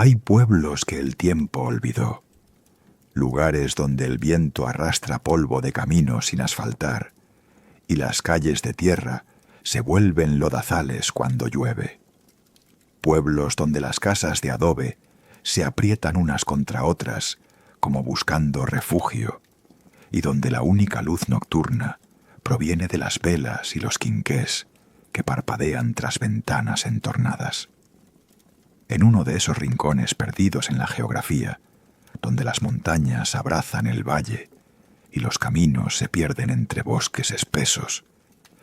Hay pueblos que el tiempo olvidó, lugares donde el viento arrastra polvo de caminos sin asfaltar y las calles de tierra se vuelven lodazales cuando llueve. Pueblos donde las casas de adobe se aprietan unas contra otras como buscando refugio y donde la única luz nocturna proviene de las velas y los quinqués que parpadean tras ventanas entornadas. En uno de esos rincones perdidos en la geografía, donde las montañas abrazan el valle y los caminos se pierden entre bosques espesos,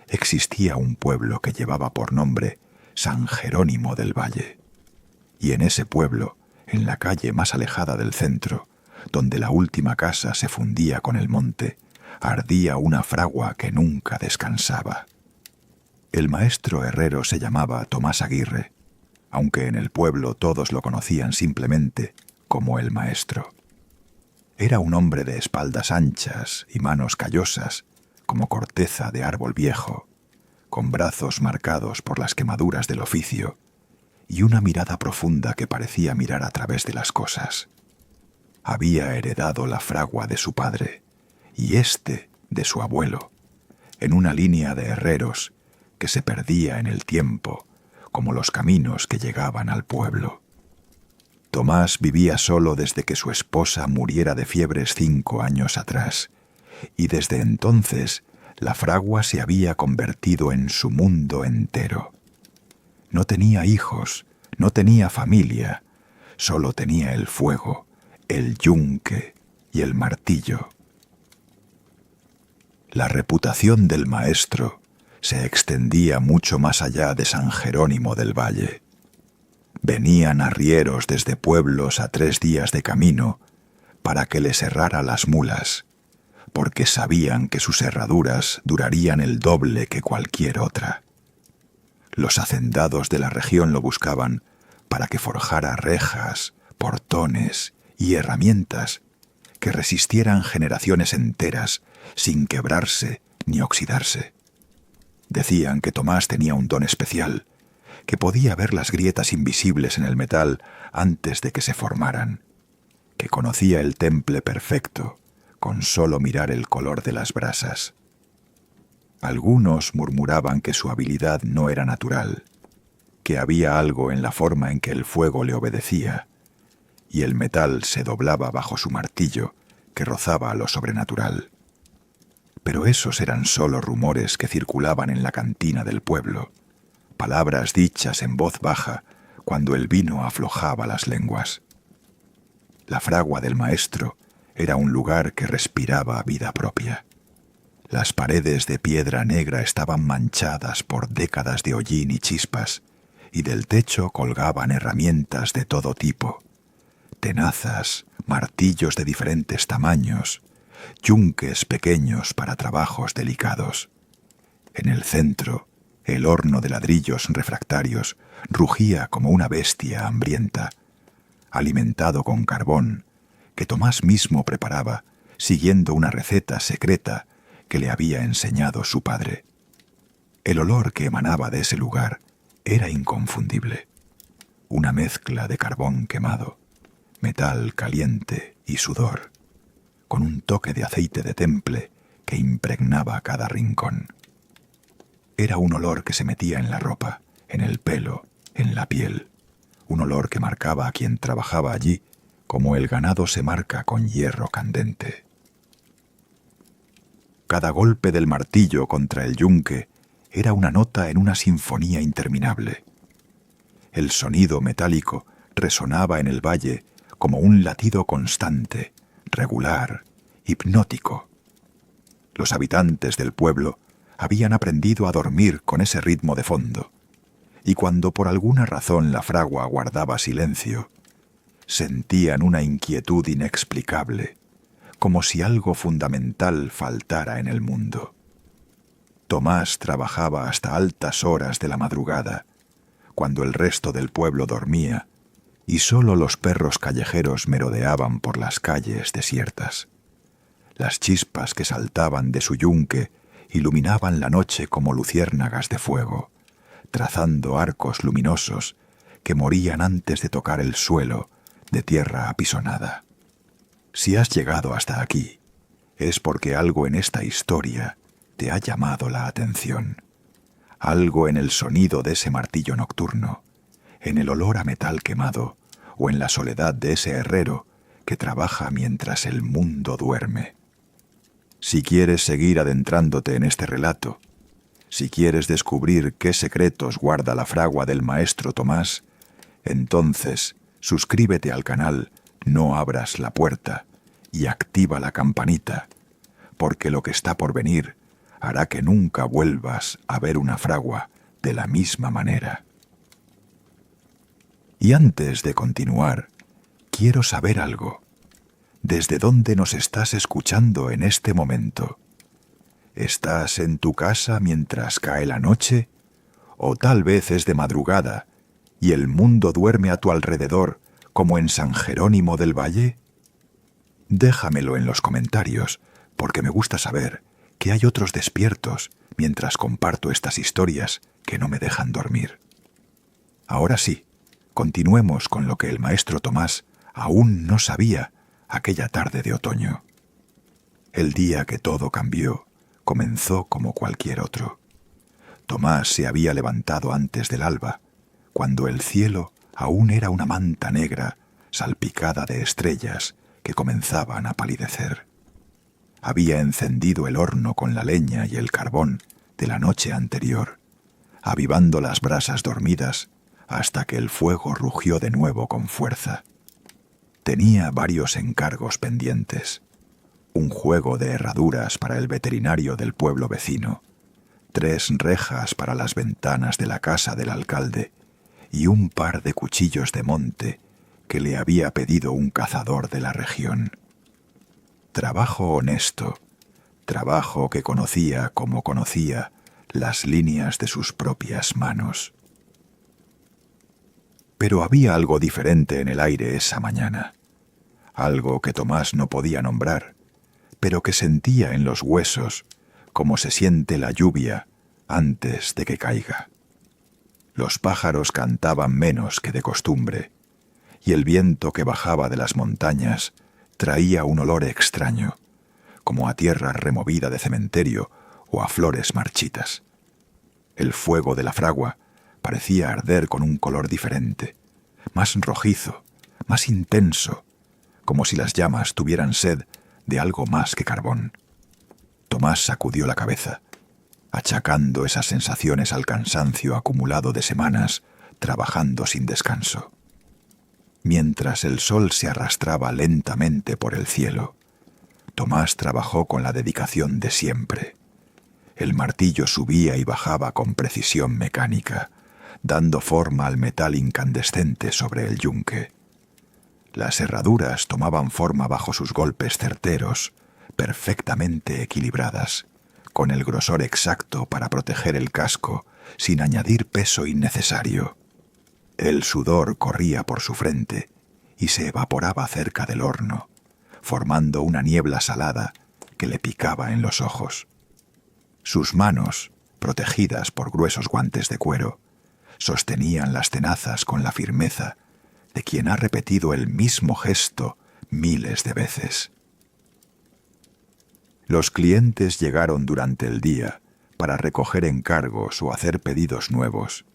existía un pueblo que llevaba por nombre San Jerónimo del Valle. Y en ese pueblo, en la calle más alejada del centro, donde la última casa se fundía con el monte, ardía una fragua que nunca descansaba. El maestro herrero se llamaba Tomás Aguirre, aunque en el pueblo todos lo conocían simplemente como el maestro. Era un hombre de espaldas anchas y manos callosas, como corteza de árbol viejo, con brazos marcados por las quemaduras del oficio y una mirada profunda que parecía mirar a través de las cosas. Había heredado la fragua de su padre y éste de su abuelo, en una línea de herreros que se perdía en el tiempo, como los caminos que llegaban al pueblo. Tomás vivía solo desde que su esposa muriera de fiebres 5 años atrás, y desde entonces la fragua se había convertido en su mundo entero. No tenía hijos, no tenía familia, solo tenía el fuego, el yunque y el martillo. La reputación del maestro se extendía mucho más allá de San Jerónimo del Valle. Venían arrieros desde pueblos a 3 días de camino para que les herrara las mulas, porque sabían que sus herraduras durarían el doble que cualquier otra. Los hacendados de la región lo buscaban para que forjara rejas, portones y herramientas que resistieran generaciones enteras sin quebrarse ni oxidarse. Decían que Tomás tenía un don especial, que podía ver las grietas invisibles en el metal antes de que se formaran, que conocía el temple perfecto con solo mirar el color de las brasas. Algunos murmuraban que su habilidad no era natural, que había algo en la forma en que el fuego le obedecía, y el metal se doblaba bajo su martillo, que rozaba lo sobrenatural. Pero esos eran solo rumores que circulaban en la cantina del pueblo, palabras dichas en voz baja cuando el vino aflojaba las lenguas. La fragua del maestro era un lugar que respiraba vida propia. Las paredes de piedra negra estaban manchadas por décadas de hollín y chispas, y del techo colgaban herramientas de todo tipo: tenazas, martillos de diferentes tamaños, yunques pequeños para trabajos delicados. En el centro, el horno de ladrillos refractarios rugía como una bestia hambrienta, alimentado con carbón que Tomás mismo preparaba siguiendo una receta secreta que le había enseñado su padre. El olor que emanaba de ese lugar era inconfundible, una mezcla de carbón quemado, metal caliente y sudor, con un toque de aceite de temple que impregnaba cada rincón. Era un olor que se metía en la ropa, en el pelo, en la piel, un olor que marcaba a quien trabajaba allí como el ganado se marca con hierro candente. Cada golpe del martillo contra el yunque era una nota en una sinfonía interminable. El sonido metálico resonaba en el valle como un latido constante, regular, hipnótico. Los habitantes del pueblo habían aprendido a dormir con ese ritmo de fondo, y cuando por alguna razón la fragua guardaba silencio, sentían una inquietud inexplicable, como si algo fundamental faltara en el mundo. Tomás trabajaba hasta altas horas de la madrugada, cuando el resto del pueblo dormía y solo los perros callejeros merodeaban por las calles desiertas. Las chispas que saltaban de su yunque iluminaban la noche como luciérnagas de fuego, trazando arcos luminosos que morían antes de tocar el suelo de tierra apisonada. Si has llegado hasta aquí, es porque algo en esta historia te ha llamado la atención. Algo en el sonido de ese martillo nocturno, en el olor a metal quemado o en la soledad de ese herrero que trabaja mientras el mundo duerme. Si quieres seguir adentrándote en este relato, si quieres descubrir qué secretos guarda la fragua del maestro Tomás, entonces suscríbete al canal No abras la puerta y activa la campanita, porque lo que está por venir hará que nunca vuelvas a ver una fragua de la misma manera. Y antes de continuar, quiero saber algo. ¿Desde dónde nos estás escuchando en este momento? ¿Estás en tu casa mientras cae la noche? ¿O tal vez es de madrugada y el mundo duerme a tu alrededor como en San Jerónimo del Valle? Déjamelo en los comentarios, porque me gusta saber que hay otros despiertos mientras comparto estas historias que no me dejan dormir. Ahora sí, continuemos con lo que el maestro Tomás aún no sabía aquella tarde de otoño. El día que todo cambió comenzó como cualquier otro. Tomás se había levantado antes del alba, cuando el cielo aún era una manta negra salpicada de estrellas que comenzaban a palidecer. Había encendido el horno con la leña y el carbón de la noche anterior, avivando las brasas dormidas hasta que el fuego rugió de nuevo con fuerza. Tenía varios encargos pendientes: un juego de herraduras para el veterinario del pueblo vecino, 3 rejas para las ventanas de la casa del alcalde y un par de cuchillos de monte que le había pedido un cazador de la región. Trabajo honesto, trabajo que conocía como conocía las líneas de sus propias manos. Pero había algo diferente en el aire esa mañana, algo que Tomás no podía nombrar, pero que sentía en los huesos como se siente la lluvia antes de que caiga. Los pájaros cantaban menos que de costumbre, y el viento que bajaba de las montañas traía un olor extraño, como a tierra removida de cementerio o a flores marchitas. El fuego de la fragua parecía arder con un color diferente, más rojizo, más intenso, como si las llamas tuvieran sed de algo más que carbón. Tomás sacudió la cabeza, achacando esas sensaciones al cansancio acumulado de semanas trabajando sin descanso. Mientras el sol se arrastraba lentamente por el cielo, Tomás trabajó con la dedicación de siempre. El martillo subía y bajaba con precisión mecánica, dando forma al metal incandescente sobre el yunque. Las herraduras tomaban forma bajo sus golpes certeros, perfectamente equilibradas, con el grosor exacto para proteger el casco sin añadir peso innecesario. El sudor corría por su frente y se evaporaba cerca del horno, formando una niebla salada que le picaba en los ojos. Sus manos, protegidas por gruesos guantes de cuero, sostenían las tenazas con la firmeza de quien ha repetido el mismo gesto miles de veces. Los clientes llegaron durante el día para recoger encargos o hacer pedidos nuevos.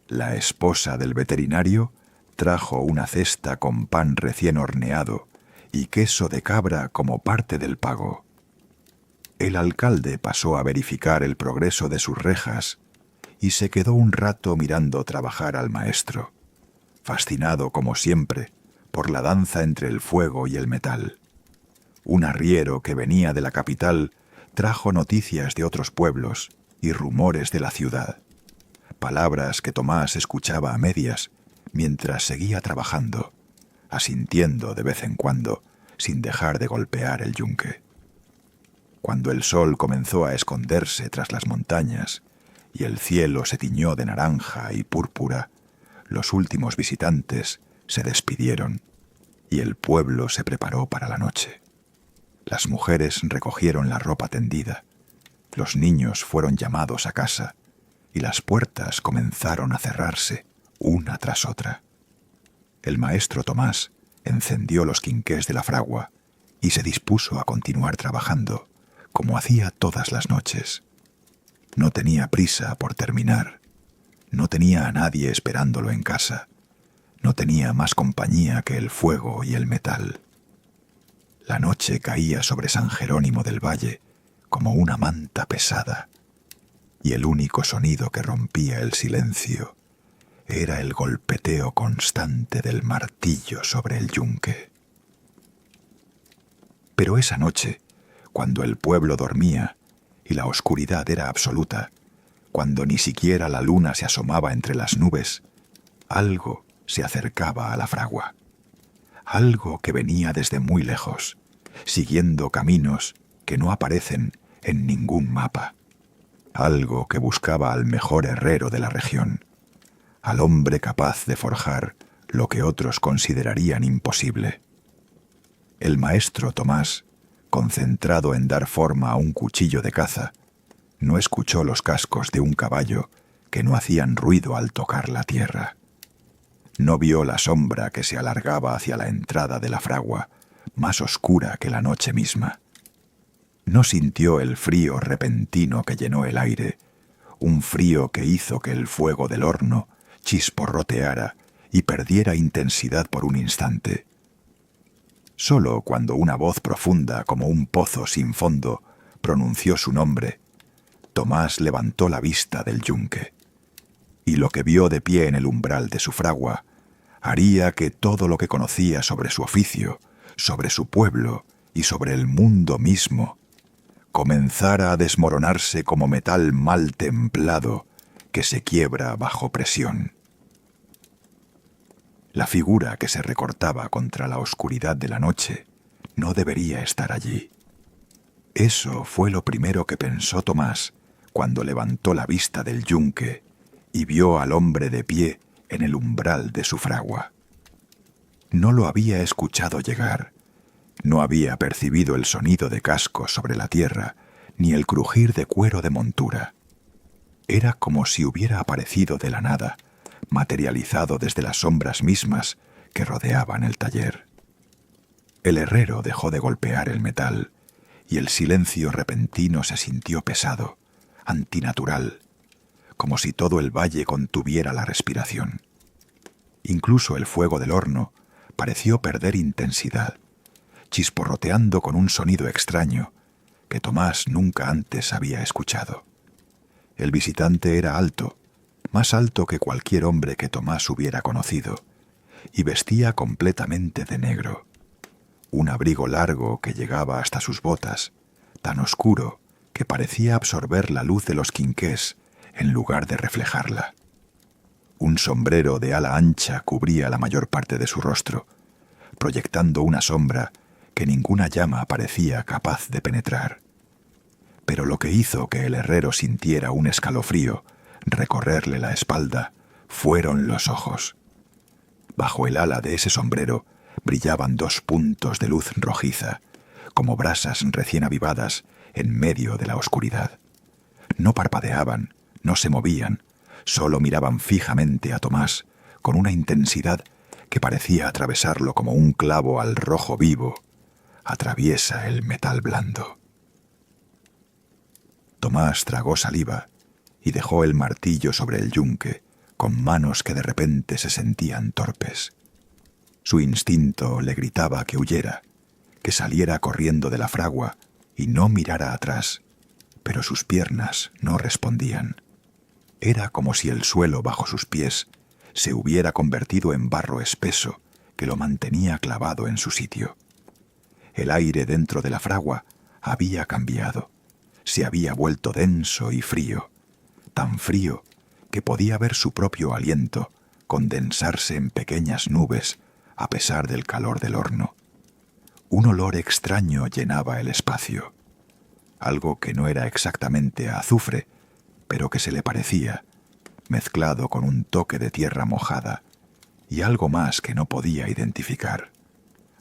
La esposa del veterinario trajo una cesta con pan recién horneado y queso de cabra como parte del pago. El alcalde pasó a verificar el progreso de sus rejas y se quedó un rato mirando trabajar al maestro, fascinado como siempre por la danza entre el fuego y el metal. Un arriero que venía de la capital trajo noticias de otros pueblos y rumores de la ciudad, palabras que Tomás escuchaba a medias mientras seguía trabajando, asintiendo de vez en cuando sin dejar de golpear el yunque. Cuando el sol comenzó a esconderse tras las montañas y el cielo se tiñó de naranja y púrpura, los últimos visitantes se despidieron y el pueblo se preparó para la noche. Las mujeres recogieron la ropa tendida, los niños fueron llamados a casa y las puertas comenzaron a cerrarse una tras otra. El maestro Tomás encendió los quinqués de la fragua y se dispuso a continuar trabajando, como hacía todas las noches. No tenía prisa por terminar. No tenía a nadie esperándolo en casa. No tenía más compañía que el fuego y el metal. La noche caía sobre San Jerónimo del Valle como una manta pesada, y el único sonido que rompía el silencio era el golpeteo constante del martillo sobre el yunque. Pero esa noche, cuando el pueblo dormía y la oscuridad era absoluta, cuando ni siquiera la luna se asomaba entre las nubes, algo se acercaba a la fragua. Algo que venía desde muy lejos, siguiendo caminos que no aparecen en ningún mapa. Algo que buscaba al mejor herrero de la región, al hombre capaz de forjar lo que otros considerarían imposible. El maestro Tomás, concentrado en dar forma a un cuchillo de caza, no escuchó los cascos de un caballo que no hacían ruido al tocar la tierra. No vio la sombra que se alargaba hacia la entrada de la fragua, más oscura que la noche misma. No sintió el frío repentino que llenó el aire, un frío que hizo que el fuego del horno chisporroteara y perdiera intensidad por un instante. Solo cuando una voz profunda como un pozo sin fondo pronunció su nombre, Tomás levantó la vista del yunque, y lo que vio de pie en el umbral de su fragua haría que todo lo que conocía sobre su oficio, sobre su pueblo y sobre el mundo mismo comenzara a desmoronarse como metal mal templado que se quiebra bajo presión. La figura que se recortaba contra la oscuridad de la noche no debería estar allí. Eso fue lo primero que pensó Tomás cuando levantó la vista del yunque y vio al hombre de pie en el umbral de su fragua. No lo había escuchado llegar, no había percibido el sonido de cascos sobre la tierra, ni el crujir de cuero de montura. Era como si hubiera aparecido de la nada, materializado desde las sombras mismas que rodeaban el taller. El herrero dejó de golpear el metal, y el silencio repentino se sintió pesado, antinatural, como si todo el valle contuviera la respiración. Incluso el fuego del horno pareció perder intensidad, chisporroteando con un sonido extraño que Tomás nunca antes había escuchado. El visitante era alto, más alto que cualquier hombre que Tomás hubiera conocido, y vestía completamente de negro. Un abrigo largo que llegaba hasta sus botas, tan oscuro que parecía absorber la luz de los quinqués en lugar de reflejarla. Un sombrero de ala ancha cubría la mayor parte de su rostro, proyectando una sombra que ninguna llama parecía capaz de penetrar. Pero lo que hizo que el herrero sintiera un escalofrío recorrerle la espalda fueron los ojos. Bajo el ala de ese sombrero brillaban dos puntos de luz rojiza, como brasas recién avivadas en medio de la oscuridad. No parpadeaban, no se movían, solo miraban fijamente a Tomás con una intensidad que parecía atravesarlo como un clavo al rojo vivo atraviesa el metal blando. Tomás tragó saliva y dejó el martillo sobre el yunque con manos que de repente se sentían torpes. Su instinto le gritaba que huyera, que saliera corriendo de la fragua y no mirara atrás, pero sus piernas no respondían. Era como si el suelo bajo sus pies se hubiera convertido en barro espeso que lo mantenía clavado en su sitio. El aire dentro de la fragua había cambiado, se había vuelto denso y frío, tan frío que podía ver su propio aliento condensarse en pequeñas nubes a pesar del calor del horno. Un olor extraño llenaba el espacio, algo que no era exactamente a azufre, pero que se le parecía, mezclado con un toque de tierra mojada y algo más que no podía identificar,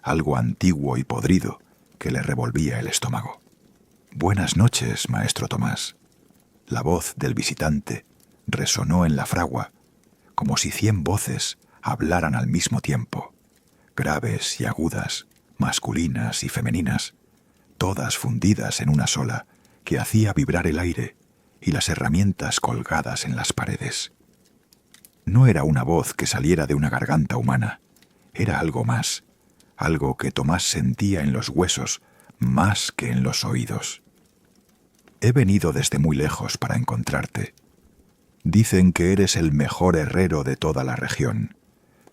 algo antiguo y podrido que le revolvía el estómago. «Buenas noches, maestro Tomás». La voz del visitante resonó en la fragua, como si 100 voces hablaran al mismo tiempo, graves y agudas, masculinas y femeninas, todas fundidas en una sola, que hacía vibrar el aire y las herramientas colgadas en las paredes. No era una voz que saliera de una garganta humana, era algo más, algo que Tomás sentía en los huesos más que en los oídos. He venido desde muy lejos para encontrarte. Dicen que eres el mejor herrero de toda la región,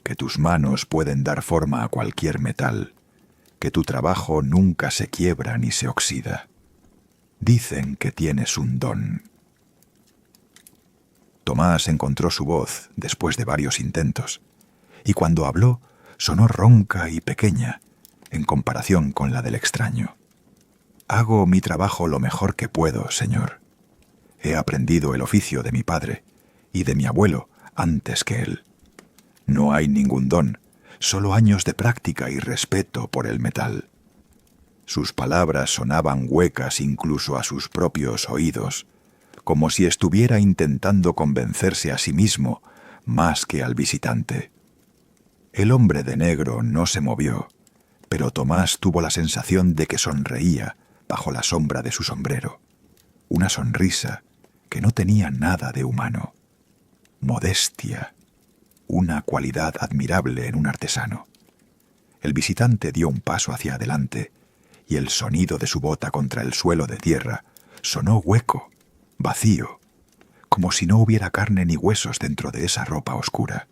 que tus manos pueden dar forma a cualquier metal, que tu trabajo nunca se quiebra ni se oxida. Dicen que tienes un don. Tomás encontró su voz después de varios intentos, y cuando habló sonó ronca y pequeña en comparación con la del extraño. Hago mi trabajo lo mejor que puedo, señor. He aprendido el oficio de mi padre y de mi abuelo antes que él. No hay ningún don, solo años de práctica y respeto por el metal. Sus palabras sonaban huecas incluso a sus propios oídos, como si estuviera intentando convencerse a sí mismo más que al visitante. El hombre de negro no se movió, pero Tomás tuvo la sensación de que sonreía bajo la sombra de su sombrero. Una sonrisa que no tenía nada de humano. Modestia, una cualidad admirable en un artesano. El visitante dio un paso hacia adelante y el sonido de su bota contra el suelo de tierra sonó hueco, vacío, como si no hubiera carne ni huesos dentro de esa ropa oscura.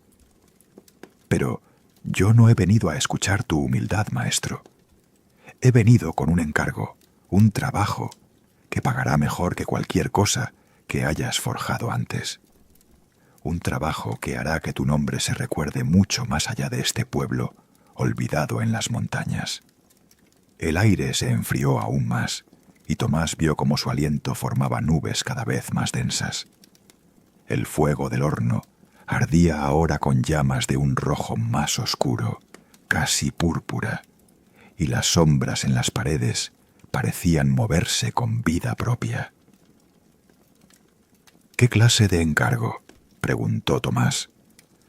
Pero yo no he venido a escuchar tu humildad, maestro. He venido con un encargo, un trabajo, que pagará mejor que cualquier cosa que hayas forjado antes. Un trabajo que hará que tu nombre se recuerde mucho más allá de este pueblo, olvidado en las montañas. El aire se enfrió aún más, y Tomás vio cómo su aliento formaba nubes cada vez más densas. El fuego del horno ardía ahora con llamas de un rojo más oscuro, casi púrpura, y las sombras en las paredes parecían moverse con vida propia. ¿Qué clase de encargo?, preguntó Tomás,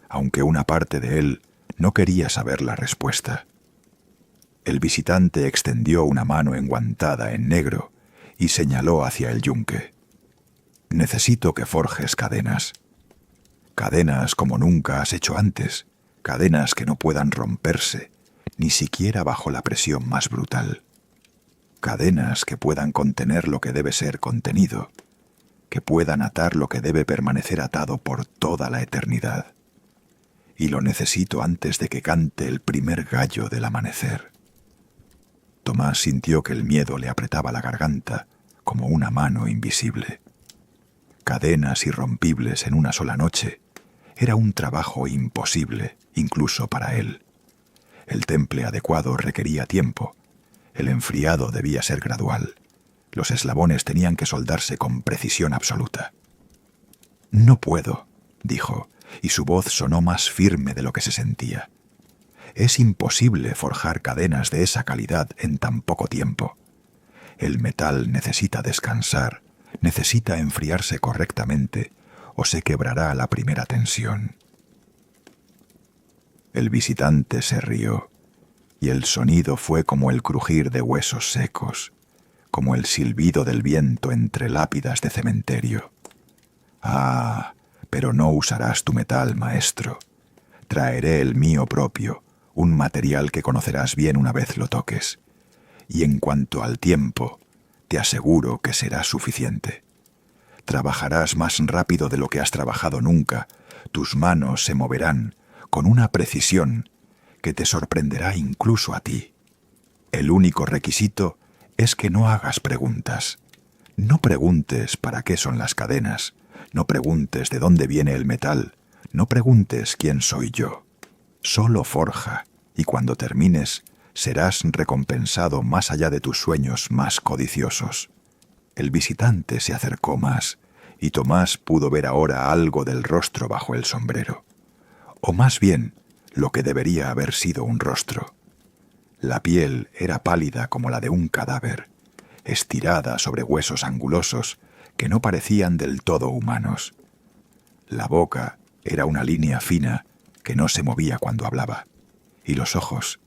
aunque una parte de él no quería saber la respuesta. El visitante extendió una mano enguantada en negro y señaló hacia el yunque. Necesito que forjes cadenas. Cadenas como nunca has hecho antes, cadenas que no puedan romperse, ni siquiera bajo la presión más brutal. Cadenas que puedan contener lo que debe ser contenido, que puedan atar lo que debe permanecer atado por toda la eternidad. Y lo necesito antes de que cante el primer gallo del amanecer. Tomás sintió que el miedo le apretaba la garganta como una mano invisible. Cadenas irrompibles en una sola noche era un trabajo imposible, incluso para él. El temple adecuado requería tiempo. El enfriado debía ser gradual. Los eslabones tenían que soldarse con precisión absoluta. «No puedo», dijo, y su voz sonó más firme de lo que se sentía. «Es imposible forjar cadenas de esa calidad en tan poco tiempo. El metal necesita descansar, necesita enfriarse correctamente, o se quebrará a la primera tensión». El visitante se rió, y el sonido fue como el crujir de huesos secos, como el silbido del viento entre lápidas de cementerio. «Ah, pero no usarás tu metal, maestro. Traeré el mío propio, un material que conocerás bien una vez lo toques. Y en cuanto al tiempo, te aseguro que será suficiente. Trabajarás más rápido de lo que has trabajado nunca. Tus manos se moverán con una precisión que te sorprenderá incluso a ti. El único requisito es que no hagas preguntas. No preguntes para qué son las cadenas, no preguntes de dónde viene el metal, no preguntes quién soy yo. Solo forja, y cuando termines, serás recompensado más allá de tus sueños más codiciosos. El visitante se acercó más, y Tomás pudo ver ahora algo del rostro bajo el sombrero. O más bien, lo que debería haber sido un rostro. La piel era pálida como la de un cadáver, estirada sobre huesos angulosos que no parecían del todo humanos. La boca Era una línea fina que no se movía cuando hablaba. Y los ojos,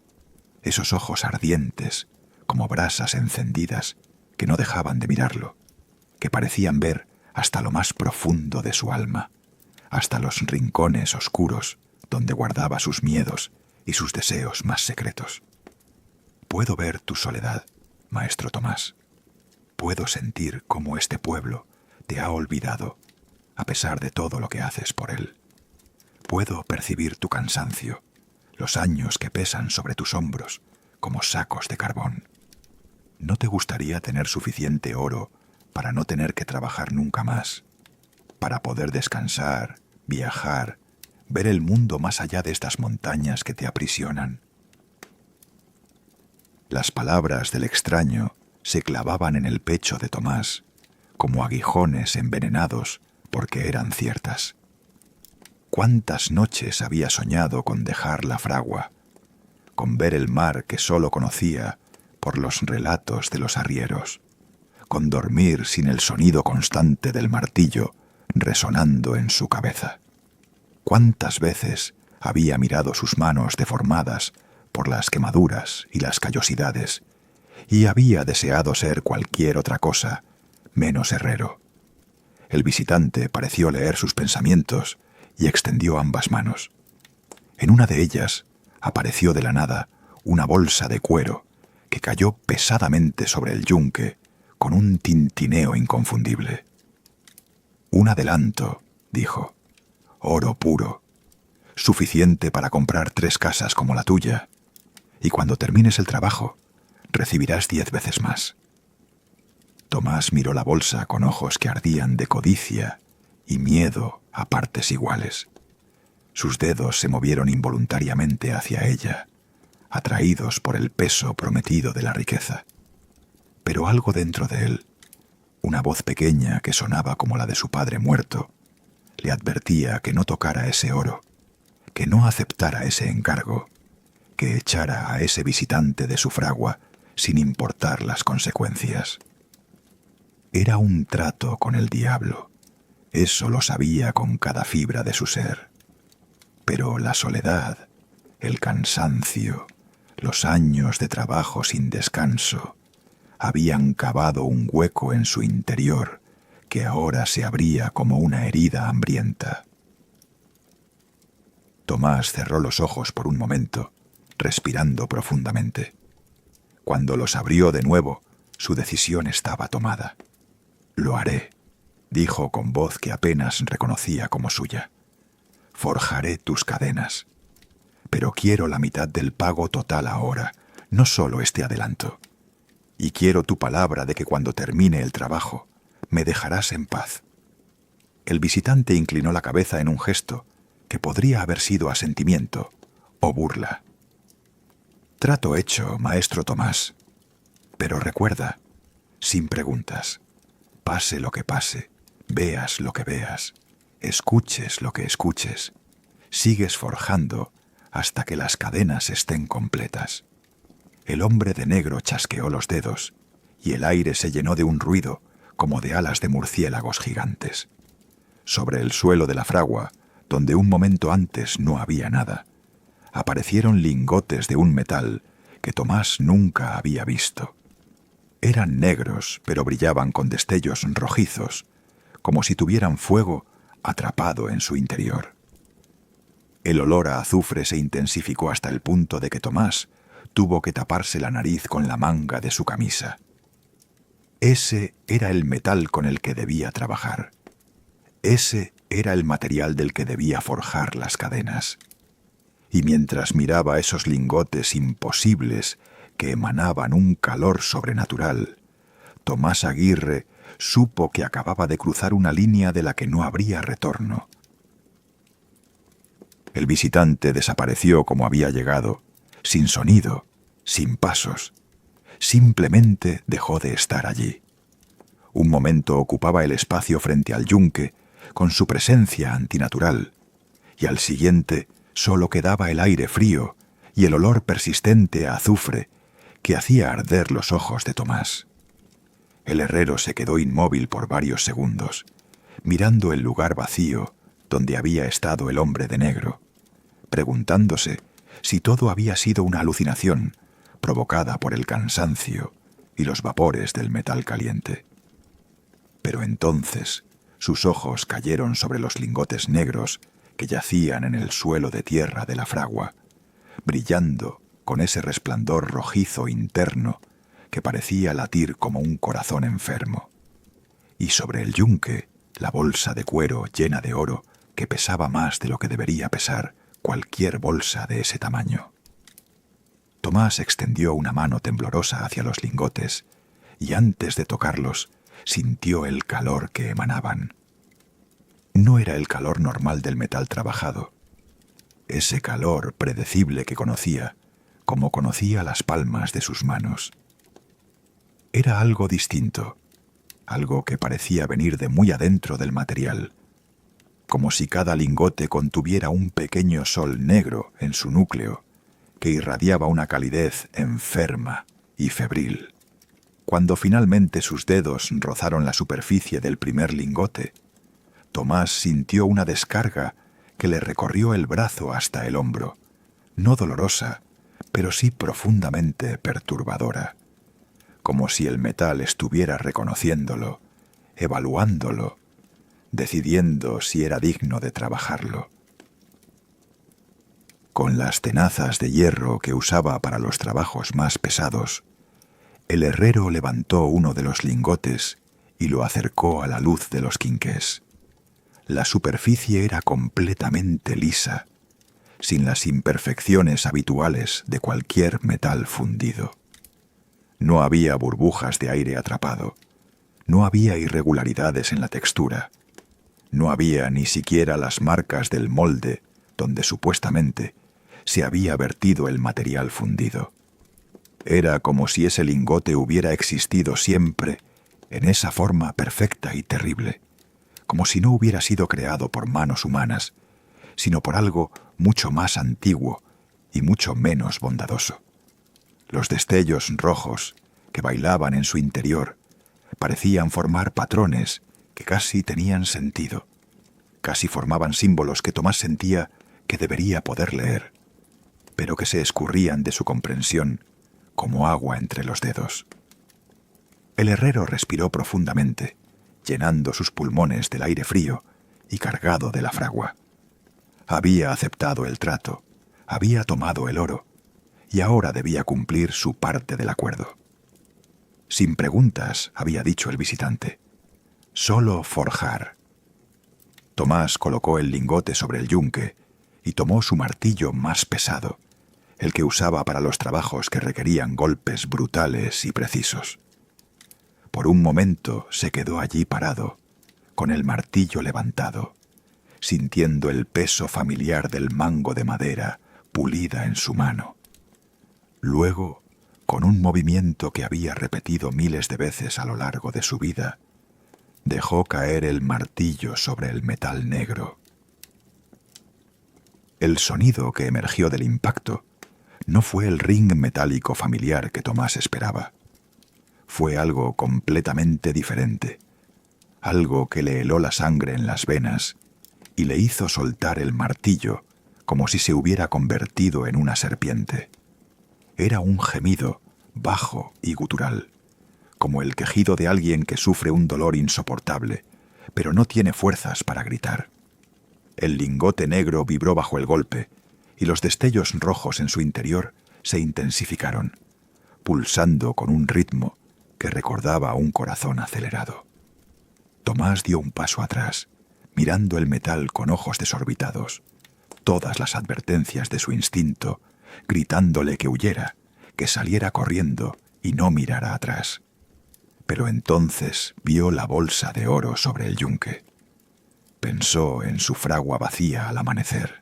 esos ojos ardientes, como brasas encendidas, que no dejaban de mirarlo, que parecían ver hasta lo más profundo de su alma, hasta los rincones oscuros donde guardaba sus miedos y sus deseos más secretos. Puedo ver tu soledad, maestro Tomás. Puedo sentir cómo este pueblo te ha olvidado a pesar de todo lo que haces por él. Puedo percibir tu cansancio, los años que pesan sobre tus hombros como sacos de carbón. ¿No te gustaría tener suficiente oro para no tener que trabajar nunca más, para poder descansar, viajar, ver el mundo más allá de estas montañas que te aprisionan? Las palabras del extraño se clavaban en el pecho de Tomás como aguijones envenenados porque eran ciertas. ¿Cuántas noches había soñado con dejar la fragua, con ver el mar que sólo conocía por los relatos de los arrieros, con dormir sin el sonido constante del martillo resonando en su cabeza? ¿Cuántas veces había mirado sus manos deformadas por las quemaduras y las callosidades y había deseado ser cualquier otra cosa menos herrero? El visitante pareció leer sus pensamientos y extendió ambas manos. En una de ellas apareció de la nada una bolsa de cuero que cayó pesadamente sobre el yunque con un tintineo inconfundible. Un adelanto, dijo, oro puro, suficiente para comprar 3 casas como la tuya, y cuando termines el trabajo recibirás 10 veces más. Tomás miró la bolsa con ojos que ardían de codicia y miedo a partes iguales. Sus dedos se movieron involuntariamente hacia ella, atraídos por el peso prometido de la riqueza. Pero algo dentro de él, una voz pequeña que sonaba como la de su padre muerto, le advertía que no tocara ese oro, que no aceptara ese encargo, que echara a ese visitante de su fragua sin importar las consecuencias. Era un trato con el diablo. Eso lo sabía con cada fibra de su ser. Pero la soledad, el cansancio, los años de trabajo sin descanso, habían cavado un hueco en su interior que ahora se abría como una herida hambrienta. Tomás cerró los ojos por un momento, respirando profundamente. Cuando los abrió de nuevo, su decisión estaba tomada. «Lo haré», dijo con voz que apenas reconocía como suya. «Forjaré tus cadenas. Pero quiero la mitad del pago total ahora, no solo este adelanto. Y quiero tu palabra de que cuando termine el trabajo, me dejarás en paz». El visitante inclinó la cabeza en un gesto que podría haber sido asentimiento o burla. «Trato hecho, maestro Tomás. Pero recuerda, sin preguntas, pase lo que pase, veas lo que veas, escuches lo que escuches, sigues forjando hasta que las cadenas estén completas». El hombre de negro chasqueó los dedos y el aire se llenó de un ruido como de alas de murciélagos gigantes. Sobre el suelo de la fragua, donde un momento antes no había nada, aparecieron lingotes de un metal que Tomás nunca había visto. Eran negros, pero brillaban con destellos rojizos, como si tuvieran fuego atrapado en su interior. El olor a azufre se intensificó hasta el punto de que Tomás tuvo que taparse la nariz con la manga de su camisa. Ese era el metal con el que debía trabajar. Ese era el material del que debía forjar las cadenas. Y mientras miraba esos lingotes imposibles que emanaban un calor sobrenatural, Tomás Aguirre supo que acababa de cruzar una línea de la que no habría retorno. El visitante desapareció como había llegado, sin sonido, sin pasos. Simplemente dejó de estar allí. Un momento ocupaba el espacio frente al yunque con su presencia antinatural, y al siguiente solo quedaba el aire frío y el olor persistente a azufre que hacía arder los ojos de Tomás. El herrero se quedó inmóvil por varios segundos, mirando el lugar vacío donde había estado el hombre de negro, preguntándose si todo había sido una alucinación provocada por el cansancio y los vapores del metal caliente. Pero entonces sus ojos cayeron sobre los lingotes negros que yacían en el suelo de tierra de la fragua, brillando con ese resplandor rojizo interno que parecía latir como un corazón enfermo. Y sobre el yunque, la bolsa de cuero llena de oro que pesaba más de lo que debería pesar cualquier bolsa de ese tamaño. Tomás extendió una mano temblorosa hacia los lingotes y antes de tocarlos sintió el calor que emanaban. No era el calor normal del metal trabajado, ese calor predecible que conocía, como conocía las palmas de sus manos. Era algo distinto, algo que parecía venir de muy adentro del material, como si cada lingote contuviera un pequeño sol negro en su núcleo, que irradiaba una calidez enferma y febril. Cuando finalmente sus dedos rozaron la superficie del primer lingote, Tomás sintió una descarga que le recorrió el brazo hasta el hombro, no dolorosa, pero sí profundamente perturbadora, como si el metal estuviera reconociéndolo, evaluándolo, decidiendo si era digno de trabajarlo. Con las tenazas de hierro que usaba para los trabajos más pesados, el herrero levantó uno de los lingotes y lo acercó a la luz de los quinqués. La superficie era completamente lisa, sin las imperfecciones habituales de cualquier metal fundido. No había burbujas de aire atrapado, no había irregularidades en la textura, no había ni siquiera las marcas del molde donde supuestamente se había vertido el material fundido. Era como si ese lingote hubiera existido siempre en esa forma perfecta y terrible, como si no hubiera sido creado por manos humanas, sino por algo mucho más antiguo y mucho menos bondadoso. Los destellos rojos que bailaban en su interior parecían formar patrones que casi tenían sentido, casi formaban símbolos que Tomás sentía que debería poder leer, pero que se escurrían de su comprensión como agua entre los dedos. El herrero respiró profundamente, llenando sus pulmones del aire frío y cargado de la fragua. Había aceptado el trato, había tomado el oro, y ahora debía cumplir su parte del acuerdo. Sin preguntas, había dicho el visitante, solo forjar. Tomás colocó el lingote sobre el yunque y tomó su martillo más pesado, el que usaba para los trabajos que requerían golpes brutales y precisos. Por un momento se quedó allí parado, con el martillo levantado, sintiendo el peso familiar del mango de madera pulida en su mano. Luego, con un movimiento que había repetido miles de veces a lo largo de su vida, dejó caer el martillo sobre el metal negro. El sonido que emergió del impacto no fue el ring metálico familiar que Tomás esperaba. Fue algo completamente diferente, algo que le heló la sangre en las venas y le hizo soltar el martillo como si se hubiera convertido en una serpiente. Era un gemido bajo y gutural, como el quejido de alguien que sufre un dolor insoportable, pero no tiene fuerzas para gritar. El lingote negro vibró bajo el golpe, y los destellos rojos en su interior se intensificaron, pulsando con un ritmo que recordaba un corazón acelerado. Tomás dio un paso atrás, mirando el metal con ojos desorbitados, todas las advertencias de su instinto, gritándole que huyera, que saliera corriendo y no mirara atrás. Pero entonces vio la bolsa de oro sobre el yunque. Pensó en su fragua vacía al amanecer,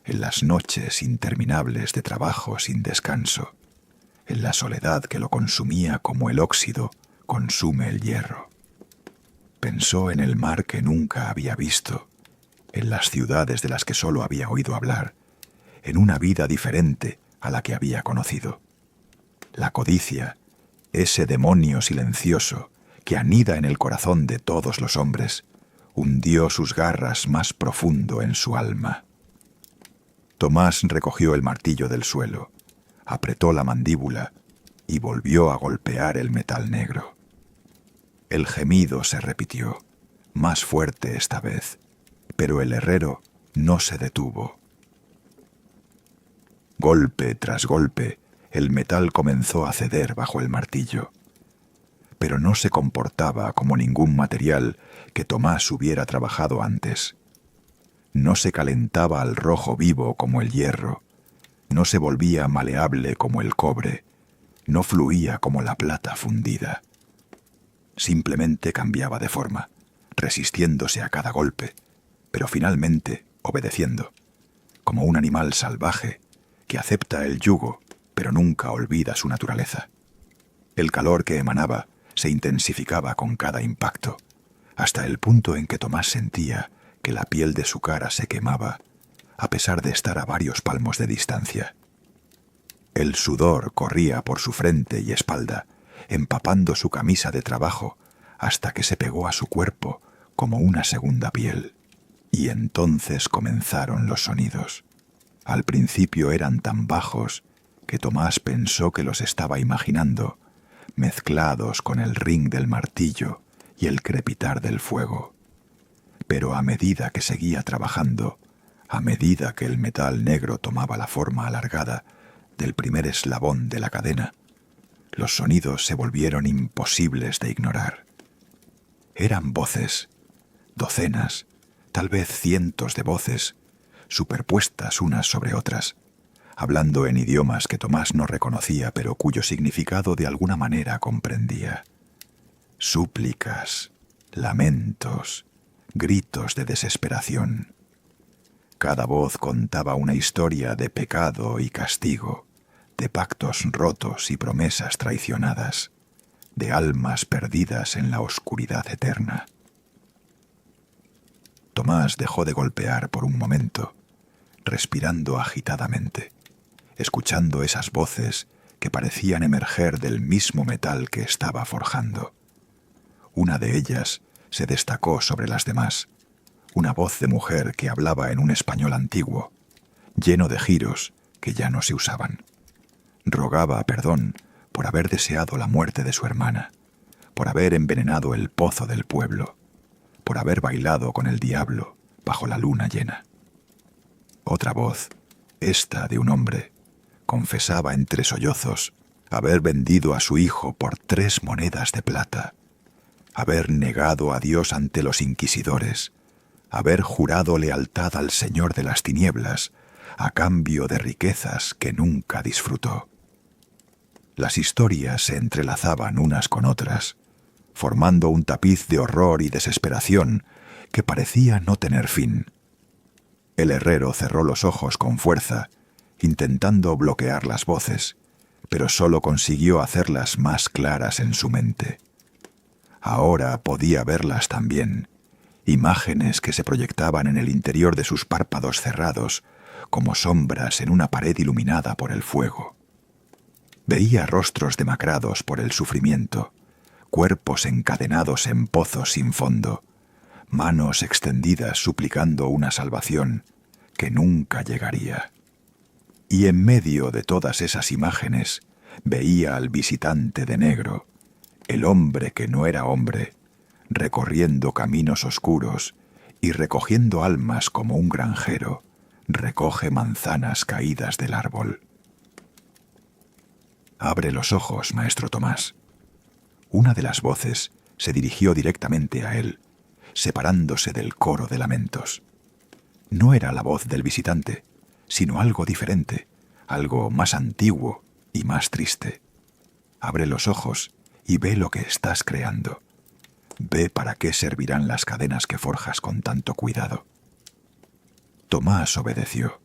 en las noches interminables de trabajo sin descanso, en la soledad que lo consumía como el óxido consume el hierro. Pensó en el mar que nunca había visto, en las ciudades de las que solo había oído hablar, en una vida diferente a la que había conocido. La codicia, ese demonio silencioso que anida en el corazón de todos los hombres, hundió sus garras más profundo en su alma. Tomás recogió el martillo del suelo, apretó la mandíbula y volvió a golpear el metal negro. El gemido se repitió, más fuerte esta vez, pero el herrero no se detuvo. Golpe tras golpe, el metal comenzó a ceder bajo el martillo, pero no se comportaba como ningún material que Tomás hubiera trabajado antes. No se calentaba al rojo vivo como el hierro, no se volvía maleable como el cobre, no fluía como la plata fundida. Simplemente cambiaba de forma, resistiéndose a cada golpe, pero finalmente obedeciendo, como un animal salvaje que acepta el yugo, pero nunca olvida su naturaleza. El calor que emanaba se intensificaba con cada impacto, hasta el punto en que Tomás sentía que la piel de su cara se quemaba, a pesar de estar a varios palmos de distancia. El sudor corría por su frente y espalda, empapando su camisa de trabajo, hasta que se pegó a su cuerpo como una segunda piel. Y entonces comenzaron los sonidos. Al principio eran tan bajos que Tomás pensó que los estaba imaginando, mezclados con el ring del martillo y el crepitar del fuego. Pero a medida que seguía trabajando, a medida que el metal negro tomaba la forma alargada del primer eslabón de la cadena, los sonidos se volvieron imposibles de ignorar. Eran voces, docenas, tal vez cientos de voces, superpuestas unas sobre otras, hablando en idiomas que Tomás no reconocía, pero cuyo significado de alguna manera comprendía. Súplicas, lamentos, gritos de desesperación. Cada voz contaba una historia de pecado y castigo, de pactos rotos y promesas traicionadas, de almas perdidas en la oscuridad eterna. Tomás dejó de golpear por un momento, respirando agitadamente, escuchando esas voces que parecían emerger del mismo metal que estaba forjando. Una de ellas se destacó sobre las demás, una voz de mujer que hablaba en un español antiguo, lleno de giros que ya no se usaban. Rogaba perdón por haber deseado la muerte de su hermana, por haber envenenado el pozo del pueblo, por haber bailado con el diablo bajo la luna llena. Otra voz, esta de un hombre, confesaba entre sollozos haber vendido a su hijo por 3 monedas de plata, haber negado a Dios ante los inquisidores, haber jurado lealtad al Señor de las tinieblas a cambio de riquezas que nunca disfrutó. Las historias se entrelazaban unas con otras, formando un tapiz de horror y desesperación que parecía no tener fin. El herrero cerró los ojos con fuerza, intentando bloquear las voces, pero solo consiguió hacerlas más claras en su mente. Ahora podía verlas también, imágenes que se proyectaban en el interior de sus párpados cerrados, como sombras en una pared iluminada por el fuego. Veía rostros demacrados por el sufrimiento, cuerpos encadenados en pozos sin fondo, manos extendidas suplicando una salvación que nunca llegaría. Y en medio de todas esas imágenes veía al visitante de negro, el hombre que no era hombre, recorriendo caminos oscuros y recogiendo almas como un granjero recoge manzanas caídas del árbol. «Abre los ojos, maestro Tomás». Una de las voces se dirigió directamente a él, separándose del coro de lamentos. No era la voz del visitante, sino algo diferente, algo más antiguo y más triste. «Abre los ojos y ve lo que estás creando. Ve para qué servirán las cadenas que forjas con tanto cuidado». Tomás obedeció,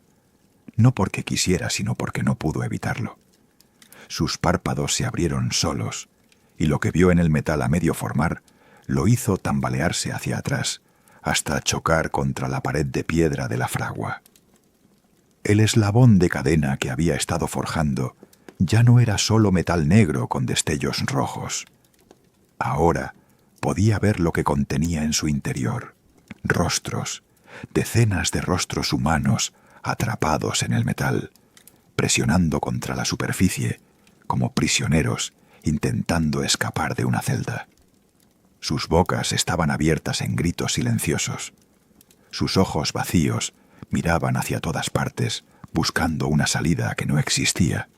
no porque quisiera, sino porque no pudo evitarlo. Sus párpados se abrieron solos, y lo que vio en el metal a medio formar lo hizo tambalearse hacia atrás, hasta chocar contra la pared de piedra de la fragua. El eslabón de cadena que había estado forjando ya no era solo metal negro con destellos rojos. Ahora podía ver lo que contenía en su interior, rostros, decenas de rostros humanos atrapados en el metal, presionando contra la superficie, como prisioneros intentando escapar de una celda. Sus bocas estaban abiertas en gritos silenciosos. Sus ojos vacíos miraban hacia todas partes, buscando una salida que no existía.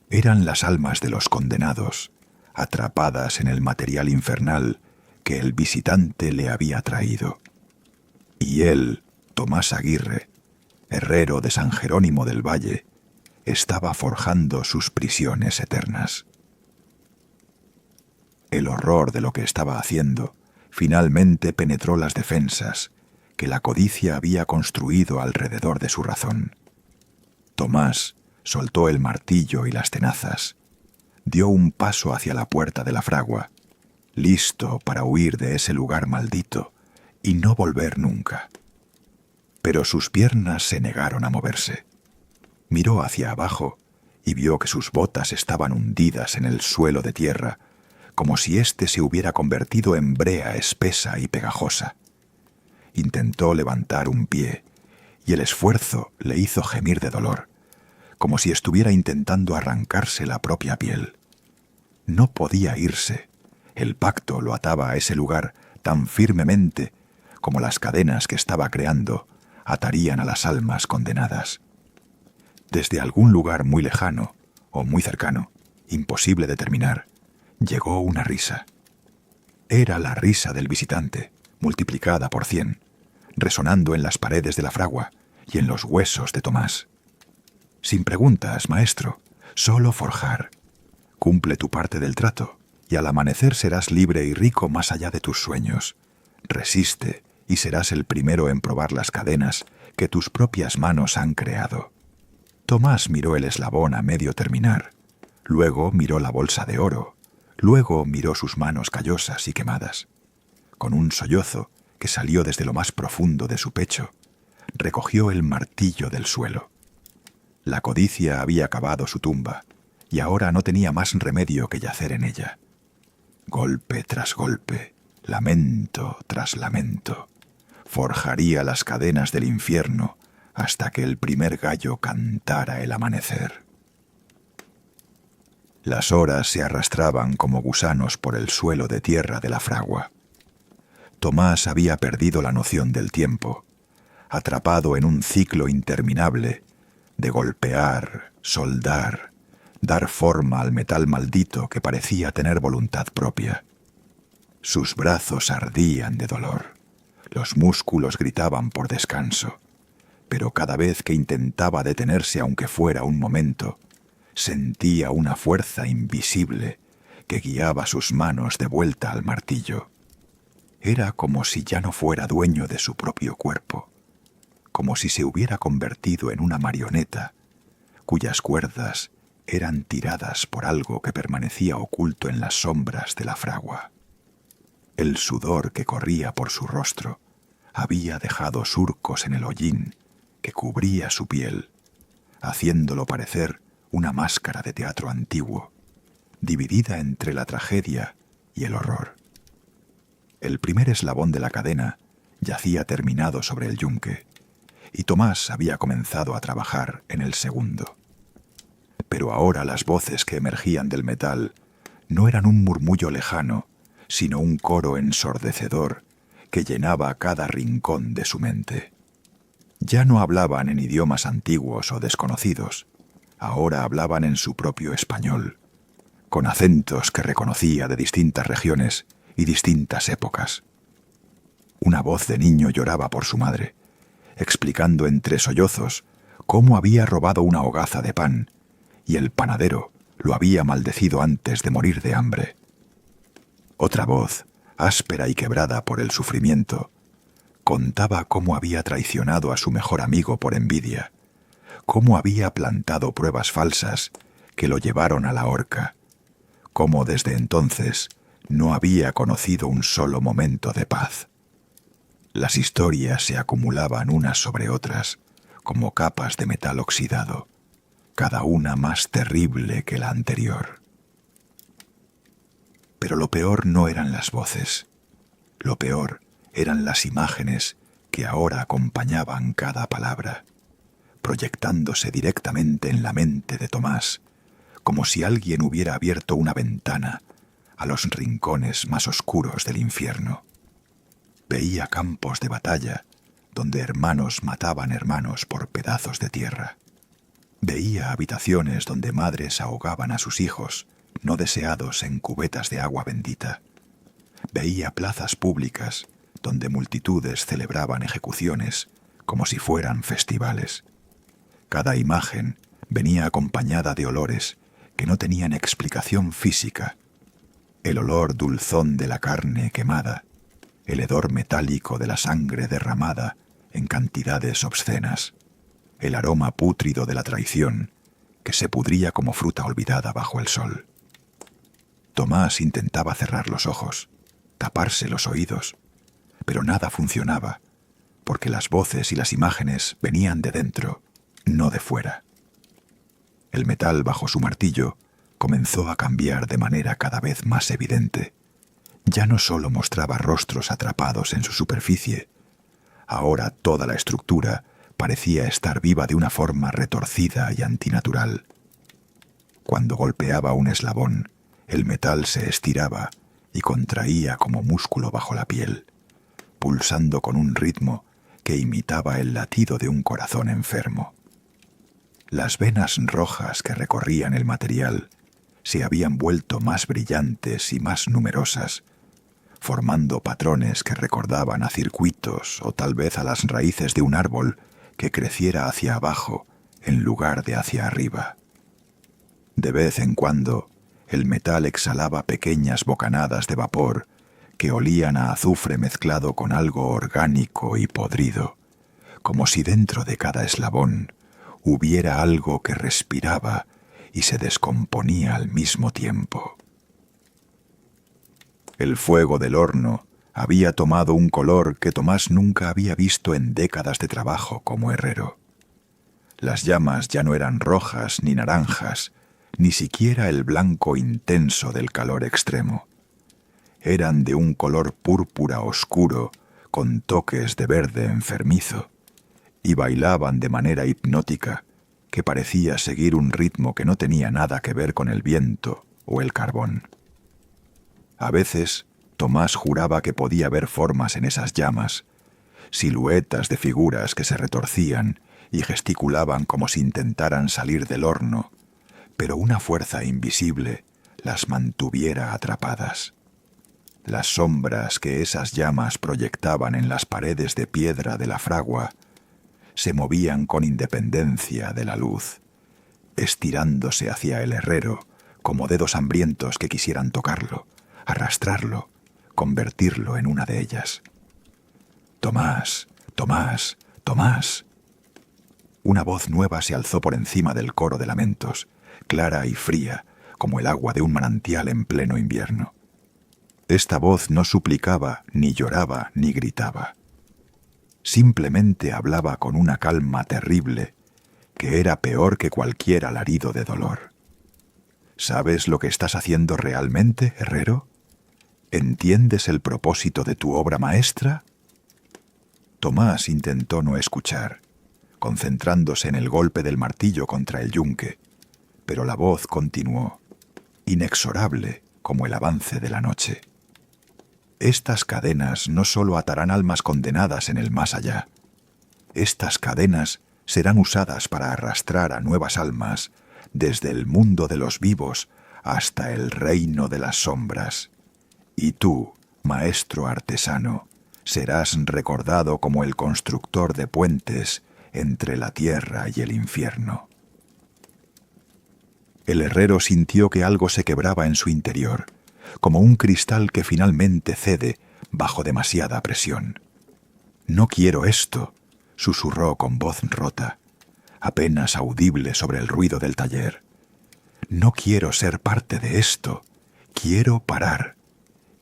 Eran las almas de los condenados, atrapadas en el material infernal que el visitante le había traído. Y él, Tomás Aguirre, herrero de San Jerónimo del Valle, estaba forjando sus prisiones eternas. El horror de lo que estaba haciendo finalmente penetró las defensas que la codicia había construido alrededor de su razón. Tomás soltó el martillo y las tenazas, dio un paso hacia la puerta de la fragua, listo para huir de ese lugar maldito y no volver nunca. Pero sus piernas se negaron a moverse. Miró hacia abajo y vio que sus botas estaban hundidas en el suelo de tierra, como si éste se hubiera convertido en brea espesa y pegajosa. Intentó levantar un pie, y el esfuerzo le hizo gemir de dolor, como si estuviera intentando arrancarse la propia piel. No podía irse. El pacto lo ataba a ese lugar tan firmemente como las cadenas que estaba creando atarían a las almas condenadas. Desde algún lugar muy lejano o muy cercano, imposible determinar, llegó una risa. Era la risa del visitante, multiplicada por 100, resonando en las paredes de la fragua y en los huesos de Tomás. Sin preguntas, maestro, solo forjar. Cumple tu parte del trato, y al amanecer serás libre y rico más allá de tus sueños. Resiste, y serás el primero en probar las cadenas que tus propias manos han creado. Tomás miró el eslabón a medio terminar, luego miró la bolsa de oro, luego miró sus manos callosas y quemadas. Con un sollozo que salió desde lo más profundo de su pecho, recogió el martillo del suelo. La codicia había cavado su tumba, y ahora no tenía más remedio que yacer en ella. Golpe tras golpe, lamento tras lamento, forjaría las cadenas del infierno hasta que el primer gallo cantara el amanecer. Las horas se arrastraban como gusanos por el suelo de tierra de la fragua. Tomás había perdido la noción del tiempo, atrapado en un ciclo interminable de golpear, soldar, dar forma al metal maldito que parecía tener voluntad propia. Sus brazos ardían de dolor, los músculos gritaban por descanso, pero cada vez que intentaba detenerse aunque fuera un momento, sentía una fuerza invisible que guiaba sus manos de vuelta al martillo. Era como si ya no fuera dueño de su propio cuerpo, como si se hubiera convertido en una marioneta, cuyas cuerdas eran tiradas por algo que permanecía oculto en las sombras de la fragua. El sudor que corría por su rostro había dejado surcos en el hollín que cubría su piel, haciéndolo parecer una máscara de teatro antiguo, dividida entre la tragedia y el horror. El primer eslabón de la cadena yacía terminado sobre el yunque, y Tomás había comenzado a trabajar en el segundo. Pero ahora las voces que emergían del metal no eran un murmullo lejano, sino un coro ensordecedor que llenaba cada rincón de su mente. Ya no hablaban en idiomas antiguos o desconocidos, ahora hablaban en su propio español, con acentos que reconocía de distintas regiones y distintas épocas. Una voz de niño lloraba por su madre, explicando entre sollozos cómo había robado una hogaza de pan, y el panadero lo había maldecido antes de morir de hambre. Otra voz, áspera y quebrada por el sufrimiento, contaba cómo había traicionado a su mejor amigo por envidia, cómo había plantado pruebas falsas que lo llevaron a la horca, cómo desde entonces no había conocido un solo momento de paz. Las historias se acumulaban unas sobre otras, como capas de metal oxidado, cada una más terrible que la anterior. Pero lo peor no eran las voces. Lo peor eran las imágenes que ahora acompañaban cada palabra, proyectándose directamente en la mente de Tomás, como si alguien hubiera abierto una ventana a los rincones más oscuros del infierno. Veía campos de batalla donde hermanos mataban hermanos por pedazos de tierra. Veía habitaciones donde madres ahogaban a sus hijos, no deseados, en cubetas de agua bendita. Veía plazas públicas donde multitudes celebraban ejecuciones como si fueran festivales. Cada imagen venía acompañada de olores que no tenían explicación física. El olor dulzón de la carne quemada, el hedor metálico de la sangre derramada en cantidades obscenas, el aroma pútrido de la traición que se pudría como fruta olvidada bajo el sol. Tomás intentaba cerrar los ojos, taparse los oídos, pero nada funcionaba, porque las voces y las imágenes venían de dentro, no de fuera. El metal bajo su martillo comenzó a cambiar de manera cada vez más evidente. Ya no solo mostraba rostros atrapados en su superficie, ahora toda la estructura parecía estar viva de una forma retorcida y antinatural. Cuando golpeaba un eslabón, el metal se estiraba y contraía como músculo bajo la piel, pulsando con un ritmo que imitaba el latido de un corazón enfermo. Las venas rojas que recorrían el material se habían vuelto más brillantes y más numerosas, formando patrones que recordaban a circuitos o tal vez a las raíces de un árbol que creciera hacia abajo en lugar de hacia arriba. De vez en cuando, el metal exhalaba pequeñas bocanadas de vapor que olían a azufre mezclado con algo orgánico y podrido, como si dentro de cada eslabón hubiera algo que respiraba y se descomponía al mismo tiempo. El fuego del horno había tomado un color que Tomás nunca había visto en décadas de trabajo como herrero. Las llamas ya no eran rojas ni naranjas, ni siquiera el blanco intenso del calor extremo. Eran de un color púrpura oscuro con toques de verde enfermizo, y bailaban de manera hipnótica que parecía seguir un ritmo que no tenía nada que ver con el viento o el carbón. A veces, Tomás juraba que podía ver formas en esas llamas, siluetas de figuras que se retorcían y gesticulaban como si intentaran salir del horno, pero una fuerza invisible las mantuviera atrapadas. Las sombras que esas llamas proyectaban en las paredes de piedra de la fragua se movían con independencia de la luz, estirándose hacia el herrero como dedos hambrientos que quisieran tocarlo, arrastrarlo, convertirlo en una de ellas. «Tomás, Tomás, Tomás». Una voz nueva se alzó por encima del coro de lamentos, clara y fría, como el agua de un manantial en pleno invierno. Esta voz no suplicaba, ni lloraba, ni gritaba. Simplemente hablaba con una calma terrible, que era peor que cualquier alarido de dolor. ¿Sabes lo que estás haciendo realmente, herrero? ¿Entiendes el propósito de tu obra maestra? Tomás intentó no escuchar, concentrándose en el golpe del martillo contra el yunque, pero la voz continuó, inexorable como el avance de la noche. Estas cadenas no solo atarán almas condenadas en el más allá. Estas cadenas serán usadas para arrastrar a nuevas almas desde el mundo de los vivos hasta el reino de las sombras. Y tú, maestro artesano, serás recordado como el constructor de puentes entre la tierra y el infierno. El herrero sintió que algo se quebraba en su interior, como un cristal que finalmente cede bajo demasiada presión. «No quiero esto», susurró con voz rota, apenas audible sobre el ruido del taller. «No quiero ser parte de esto. Quiero parar.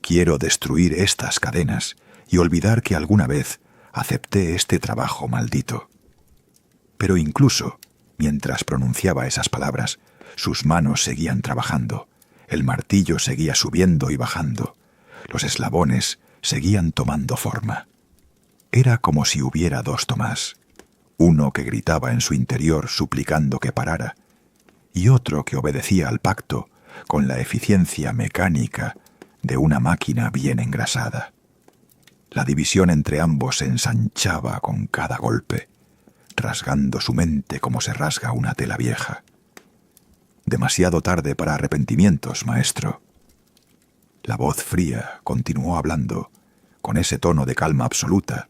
Quiero destruir estas cadenas y olvidar que alguna vez acepté este trabajo maldito». Pero incluso, mientras pronunciaba esas palabras, sus manos seguían trabajando, el martillo seguía subiendo y bajando, los eslabones seguían tomando forma. Era como si hubiera dos Tomás, uno que gritaba en su interior suplicando que parara, y otro que obedecía al pacto con la eficiencia mecánica de una máquina bien engrasada. La división entre ambos se ensanchaba con cada golpe, rasgando su mente como se rasga una tela vieja. Demasiado tarde para arrepentimientos, maestro. La voz fría continuó hablando, con ese tono de calma absoluta,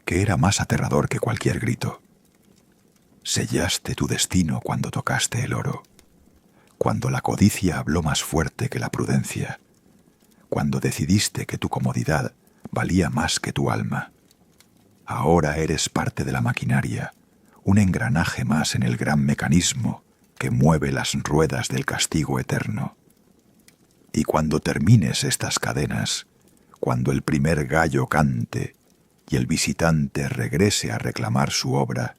que era más aterrador que cualquier grito. Sellaste tu destino cuando tocaste el oro, cuando la codicia habló más fuerte que la prudencia, cuando decidiste que tu comodidad valía más que tu alma. Ahora eres parte de la maquinaria, un engranaje más en el gran mecanismo que mueve las ruedas del castigo eterno. Y cuando termines estas cadenas, cuando el primer gallo cante y el visitante regrese a reclamar su obra,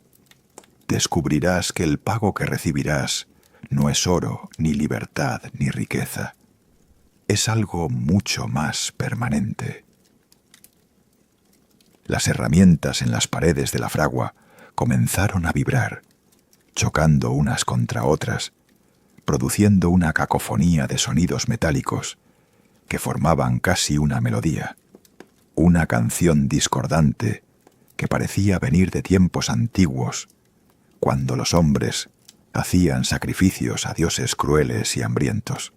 descubrirás que el pago que recibirás no es oro, ni libertad, ni riqueza. Es algo mucho más permanente. Las herramientas en las paredes de la fragua comenzaron a vibrar, chocando unas contra otras, produciendo una cacofonía de sonidos metálicos que formaban casi una melodía, una canción discordante que parecía venir de tiempos antiguos, cuando los hombres hacían sacrificios a dioses crueles y hambrientos.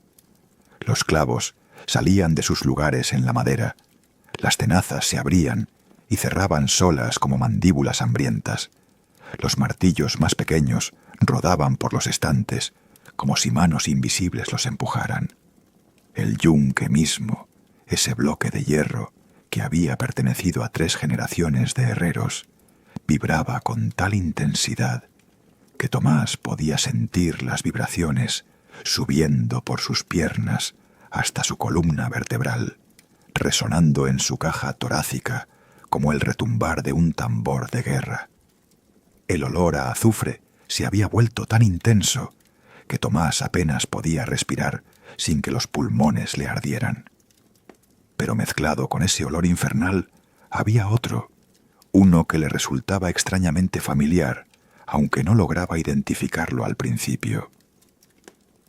Los clavos salían de sus lugares en la madera, las tenazas se abrían y cerraban solas como mandíbulas hambrientas. Los martillos más pequeños rodaban por los estantes, como si manos invisibles los empujaran. El yunque mismo, ese bloque de hierro que había pertenecido a 3 generaciones de herreros, vibraba con tal intensidad que Tomás podía sentir las vibraciones subiendo por sus piernas hasta su columna vertebral, resonando en su caja torácica como el retumbar de un tambor de guerra. El olor a azufre se había vuelto tan intenso que Tomás apenas podía respirar sin que los pulmones le ardieran. Pero mezclado con ese olor infernal había otro, uno que le resultaba extrañamente familiar, aunque no lograba identificarlo al principio.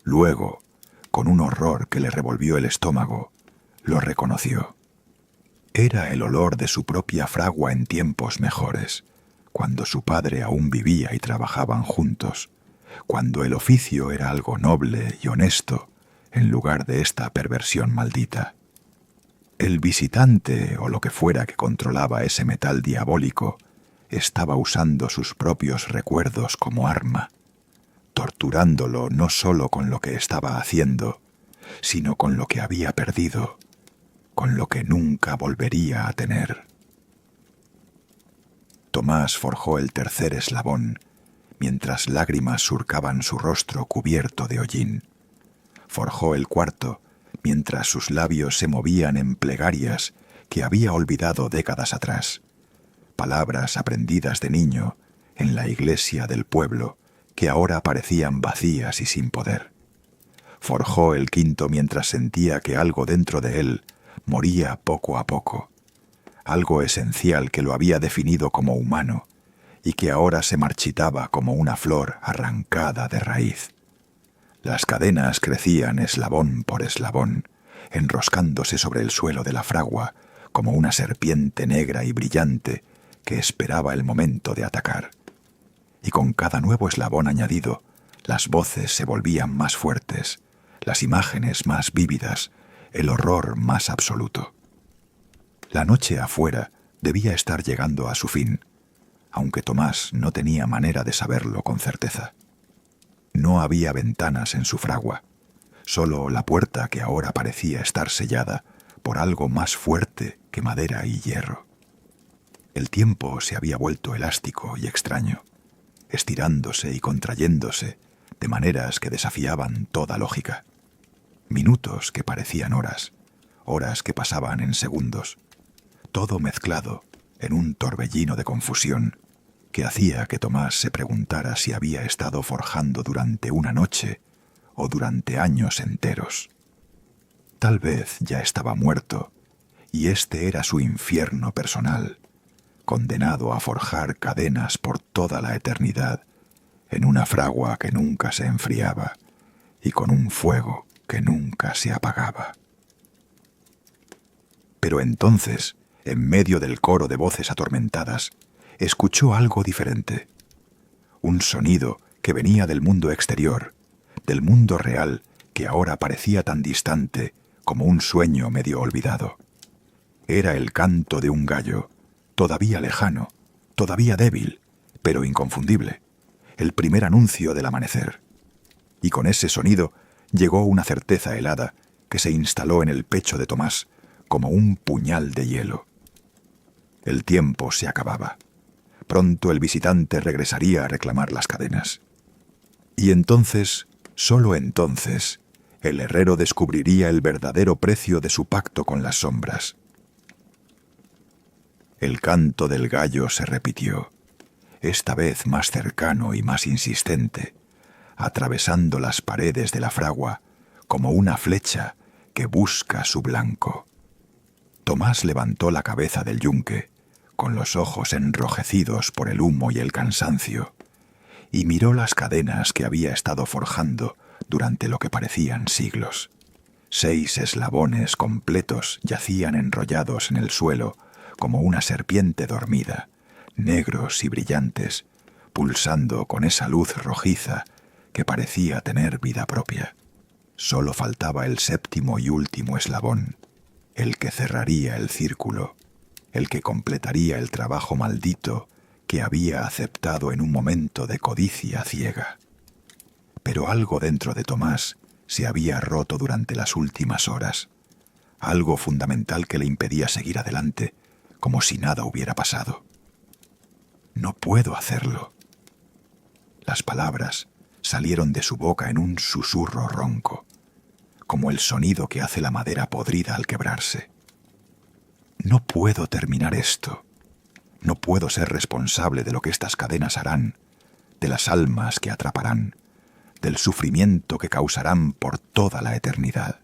Luego, con un horror que le revolvió el estómago, lo reconoció. Era el olor de su propia fragua en tiempos mejores, cuando su padre aún vivía y trabajaban juntos, cuando el oficio era algo noble y honesto en lugar de esta perversión maldita. El visitante o lo que fuera que controlaba ese metal diabólico estaba usando sus propios recuerdos como arma, torturándolo no solo con lo que estaba haciendo, sino con lo que había perdido, con lo que nunca volvería a tener. Tomás forjó el tercer eslabón, mientras lágrimas surcaban su rostro cubierto de hollín. Forjó el cuarto, mientras sus labios se movían en plegarias que había olvidado décadas atrás, palabras aprendidas de niño en la iglesia del pueblo que ahora parecían vacías y sin poder. Forjó el quinto mientras sentía que algo dentro de él moría poco a poco, algo esencial que lo había definido como humano y que ahora se marchitaba como una flor arrancada de raíz. Las cadenas crecían eslabón por eslabón, enroscándose sobre el suelo de la fragua como una serpiente negra y brillante que esperaba el momento de atacar. Y con cada nuevo eslabón añadido, las voces se volvían más fuertes, las imágenes más vívidas, el horror más absoluto. La noche afuera debía estar llegando a su fin, aunque Tomás no tenía manera de saberlo con certeza. No había ventanas en su fragua, solo la puerta que ahora parecía estar sellada por algo más fuerte que madera y hierro. El tiempo se había vuelto elástico y extraño, estirándose y contrayéndose de maneras que desafiaban toda lógica. Minutos que parecían horas, horas que pasaban en segundos, todo mezclado en un torbellino de confusión que hacía que Tomás se preguntara si había estado forjando durante una noche o durante años enteros. Tal vez ya estaba muerto y este era su infierno personal, condenado a forjar cadenas por toda la eternidad en una fragua que nunca se enfriaba y con un fuego que nunca se apagaba. Pero entonces, en medio del coro de voces atormentadas, escuchó algo diferente. Un sonido que venía del mundo exterior, del mundo real que ahora parecía tan distante como un sueño medio olvidado. Era el canto de un gallo, todavía lejano, todavía débil, pero inconfundible, el primer anuncio del amanecer. Y con ese sonido llegó una certeza helada que se instaló en el pecho de Tomás como un puñal de hielo. El tiempo se acababa. Pronto el visitante regresaría a reclamar las cadenas. Y entonces, solo entonces, el herrero descubriría el verdadero precio de su pacto con las sombras. El canto del gallo se repitió, esta vez más cercano y más insistente, atravesando las paredes de la fragua como una flecha que busca su blanco. Tomás levantó la cabeza del yunque, con los ojos enrojecidos por el humo y el cansancio, y miró las cadenas que había estado forjando durante lo que parecían siglos. 6 eslabones completos yacían enrollados en el suelo como una serpiente dormida, negros y brillantes, pulsando con esa luz rojiza que parecía tener vida propia. Solo faltaba el 7º y último eslabón, el que cerraría el círculo, el que completaría el trabajo maldito que había aceptado en un momento de codicia ciega. Pero algo dentro de Tomás se había roto durante las últimas horas, algo fundamental que le impedía seguir adelante, como si nada hubiera pasado. No puedo hacerlo. Las palabras salieron de su boca en un susurro ronco, como el sonido que hace la madera podrida al quebrarse. No puedo terminar esto. No puedo ser responsable de lo que estas cadenas harán, de las almas que atraparán, del sufrimiento que causarán por toda la eternidad.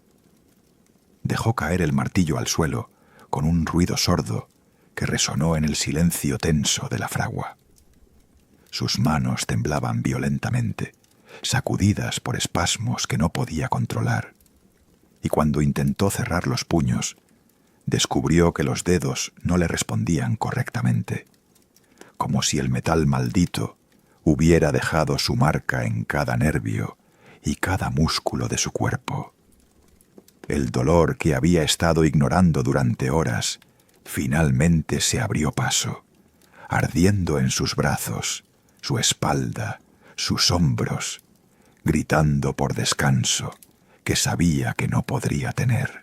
Dejó caer el martillo al suelo con un ruido sordo que resonó en el silencio tenso de la fragua. Sus manos temblaban violentamente, sacudidas por espasmos que no podía controlar, y cuando intentó cerrar los puños, descubrió que los dedos no le respondían correctamente, como si el metal maldito hubiera dejado su marca en cada nervio y cada músculo de su cuerpo. El dolor que había estado ignorando durante horas finalmente se abrió paso, ardiendo en sus brazos, su espalda, sus hombros, gritando por descanso que sabía que no podría tener.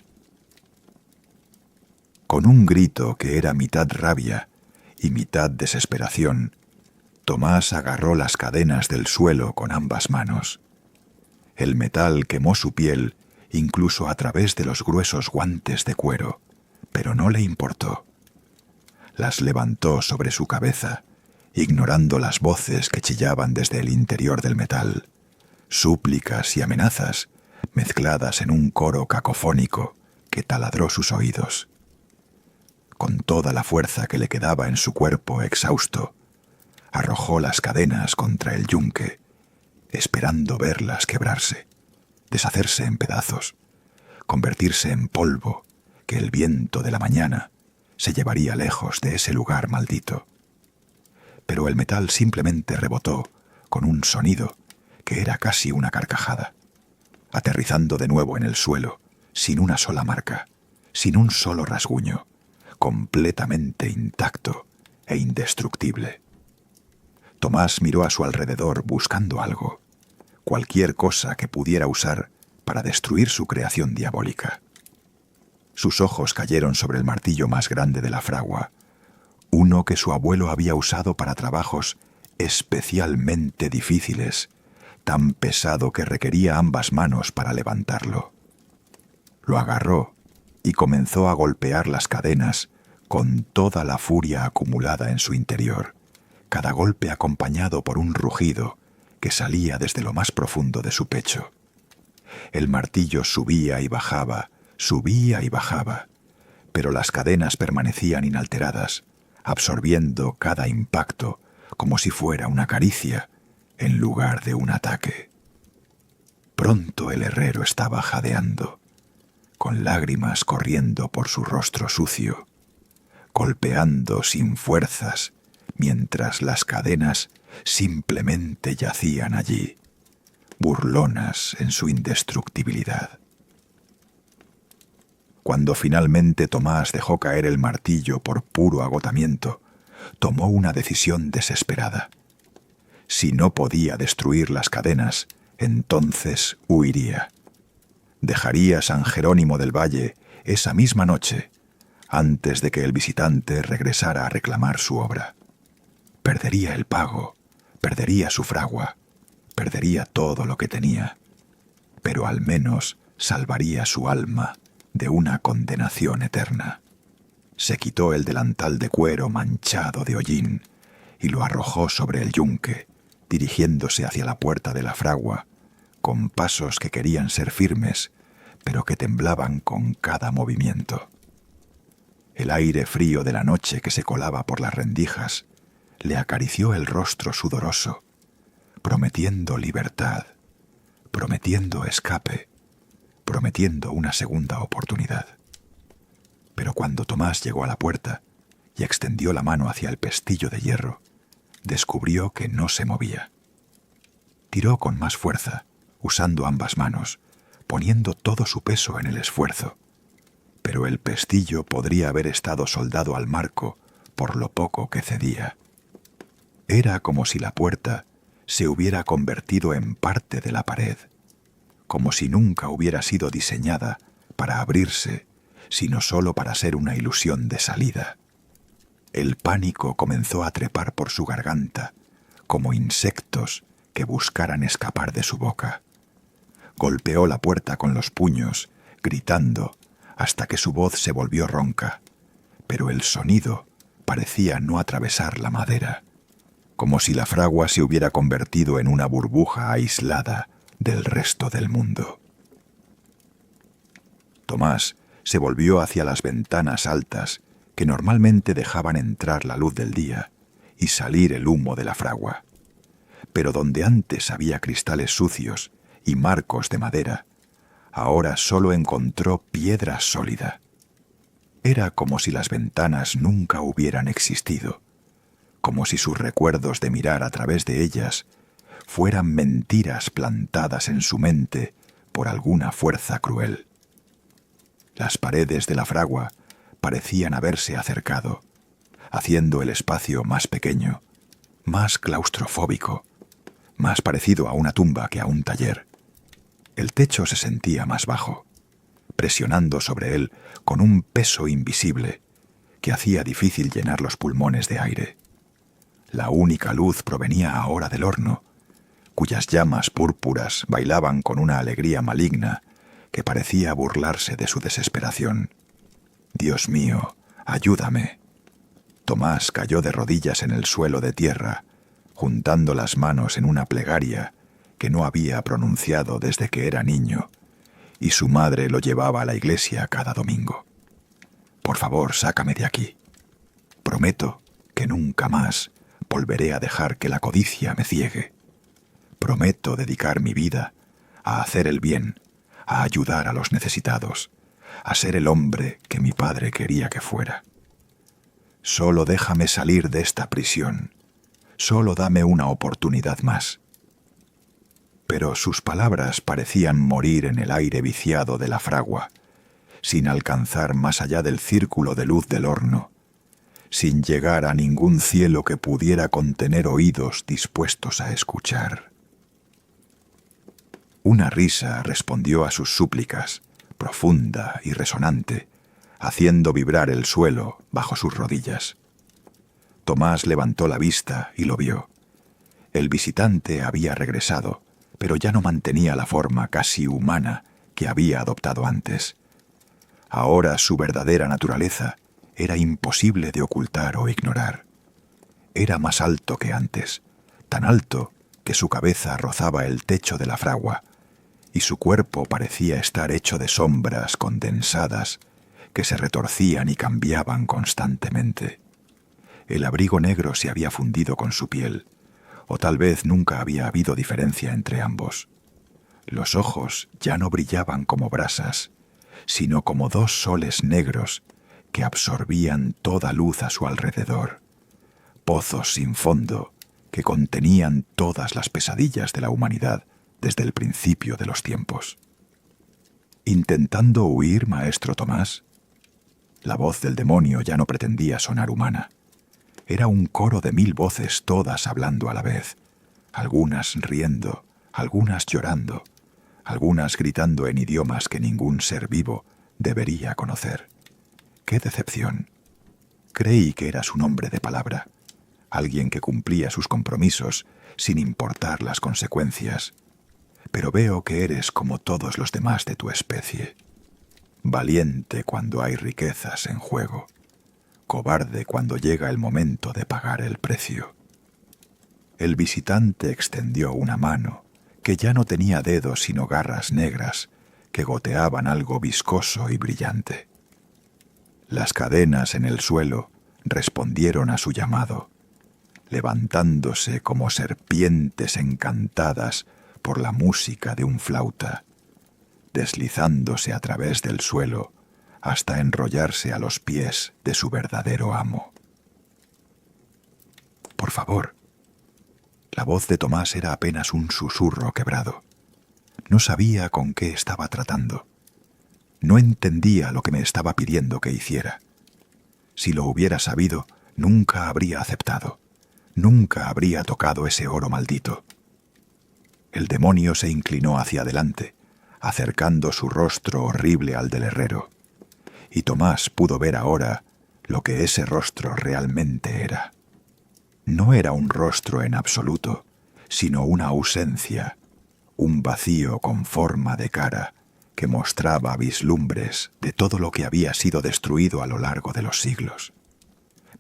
Con un grito que era mitad rabia y mitad desesperación, Tomás agarró las cadenas del suelo con ambas manos. El metal quemó su piel incluso a través de los gruesos guantes de cuero, pero no le importó. Las levantó sobre su cabeza, ignorando las voces que chillaban desde el interior del metal, súplicas y amenazas mezcladas en un coro cacofónico que taladró sus oídos. Con toda la fuerza que le quedaba en su cuerpo exhausto, arrojó las cadenas contra el yunque, esperando verlas quebrarse, deshacerse en pedazos, convertirse en polvo que el viento de la mañana se llevaría lejos de ese lugar maldito. Pero el metal simplemente rebotó con un sonido que era casi una carcajada, aterrizando de nuevo en el suelo, sin una sola marca, sin un solo rasguño, completamente intacto e indestructible. Tomás miró a su alrededor buscando algo, cualquier cosa que pudiera usar para destruir su creación diabólica. Sus ojos cayeron sobre el martillo más grande de la fragua, uno que su abuelo había usado para trabajos especialmente difíciles, tan pesado que requería ambas manos para levantarlo. Lo agarró y comenzó a golpear las cadenas con toda la furia acumulada en su interior, cada golpe acompañado por un rugido que salía desde lo más profundo de su pecho. El martillo subía y bajaba, pero las cadenas permanecían inalteradas, absorbiendo cada impacto como si fuera una caricia en lugar de un ataque. Pronto el herrero estaba jadeando, con lágrimas corriendo por su rostro sucio, golpeando sin fuerzas mientras las cadenas simplemente yacían allí, burlonas en su indestructibilidad. Cuando finalmente Tomás dejó caer el martillo por puro agotamiento, tomó una decisión desesperada. Si no podía destruir las cadenas, entonces huiría. Dejaría San Jerónimo del Valle esa misma noche, antes de que el visitante regresara a reclamar su obra. Perdería el pago, perdería su fragua, perdería todo lo que tenía, pero al menos salvaría su alma de una condenación eterna. Se quitó el delantal de cuero manchado de hollín y lo arrojó sobre el yunque, dirigiéndose hacia la puerta de la fragua, con pasos que querían ser firmes, pero que temblaban con cada movimiento. El aire frío de la noche que se colaba por las rendijas le acarició el rostro sudoroso, prometiendo libertad, prometiendo escape, prometiendo una segunda oportunidad. Pero cuando Tomás llegó a la puerta y extendió la mano hacia el pestillo de hierro, descubrió que no se movía. Tiró con más fuerza, usando ambas manos, poniendo todo su peso en el esfuerzo. Pero el pestillo podría haber estado soldado al marco por lo poco que cedía. Era como si la puerta se hubiera convertido en parte de la pared, como si nunca hubiera sido diseñada para abrirse, sino solo para ser una ilusión de salida. El pánico comenzó a trepar por su garganta, como insectos que buscaran escapar de su boca. Golpeó la puerta con los puños, gritando, hasta que su voz se volvió ronca, pero el sonido parecía no atravesar la madera, como si la fragua se hubiera convertido en una burbuja aislada del resto del mundo. Tomás se volvió hacia las ventanas altas que normalmente dejaban entrar la luz del día y salir el humo de la fragua. Pero donde antes había cristales sucios y marcos de madera, ahora solo encontró piedra sólida. Era como si las ventanas nunca hubieran existido, como si sus recuerdos de mirar a través de ellas fueran mentiras plantadas en su mente por alguna fuerza cruel. Las paredes de la fragua parecían haberse acercado, haciendo el espacio más pequeño, más claustrofóbico, más parecido a una tumba que a un taller. El techo se sentía más bajo, presionando sobre él con un peso invisible que hacía difícil llenar los pulmones de aire. La única luz provenía ahora del horno, cuyas llamas púrpuras bailaban con una alegría maligna que parecía burlarse de su desesperación. «Dios mío, ayúdame». Tomás cayó de rodillas en el suelo de tierra, juntando las manos en una plegaria que no había pronunciado desde que era niño, y su madre lo llevaba a la iglesia cada domingo. «Por favor, sácame de aquí. Prometo que nunca más volveré a dejar que la codicia me ciegue. Prometo dedicar mi vida a hacer el bien, a ayudar a los necesitados, a ser el hombre que mi padre quería que fuera. Solo déjame salir de esta prisión. Solo dame una oportunidad más». Pero sus palabras parecían morir en el aire viciado de la fragua, sin alcanzar más allá del círculo de luz del horno, sin llegar a ningún cielo que pudiera contener oídos dispuestos a escuchar. Una risa respondió a sus súplicas, profunda y resonante, haciendo vibrar el suelo bajo sus rodillas. Tomás levantó la vista y lo vio. El visitante había regresado, pero ya no mantenía la forma casi humana que había adoptado antes. Ahora su verdadera naturaleza era imposible de ocultar o ignorar. Era más alto que antes, tan alto que su cabeza rozaba el techo de la fragua, y su cuerpo parecía estar hecho de sombras condensadas que se retorcían y cambiaban constantemente. El abrigo negro se había fundido con su piel, o tal vez nunca había habido diferencia entre ambos. Los ojos ya no brillaban como brasas, sino como dos soles negros que absorbían toda luz a su alrededor, pozos sin fondo que contenían todas las pesadillas de la humanidad desde el principio de los tiempos. ¿Intentando huir, maestro Tomás? La voz del demonio ya no pretendía sonar humana. Era un coro de 1000 voces, todas hablando a la vez, algunas riendo, algunas llorando, algunas gritando en idiomas que ningún ser vivo debería conocer. ¡Qué decepción! Creí que eras un hombre de palabra, alguien que cumplía sus compromisos sin importar las consecuencias, pero veo que eres como todos los demás de tu especie, valiente cuando hay riquezas en juego, cobarde cuando llega el momento de pagar el precio. El visitante extendió una mano que ya no tenía dedos sino garras negras que goteaban algo viscoso y brillante. Las cadenas en el suelo respondieron a su llamado, levantándose como serpientes encantadas por la música de un flauta, deslizándose a través del suelo hasta enrollarse a los pies de su verdadero amo. Por favor. La voz de Tomás era apenas un susurro quebrado. No sabía con qué estaba tratando. No entendía lo que me estaba pidiendo que hiciera. Si lo hubiera sabido, nunca habría aceptado. Nunca habría tocado ese oro maldito. El demonio se inclinó hacia adelante, acercando su rostro horrible al del herrero, y Tomás pudo ver ahora lo que ese rostro realmente era. No era un rostro en absoluto, sino una ausencia, un vacío con forma de cara que mostraba vislumbres de todo lo que había sido destruido a lo largo de los siglos.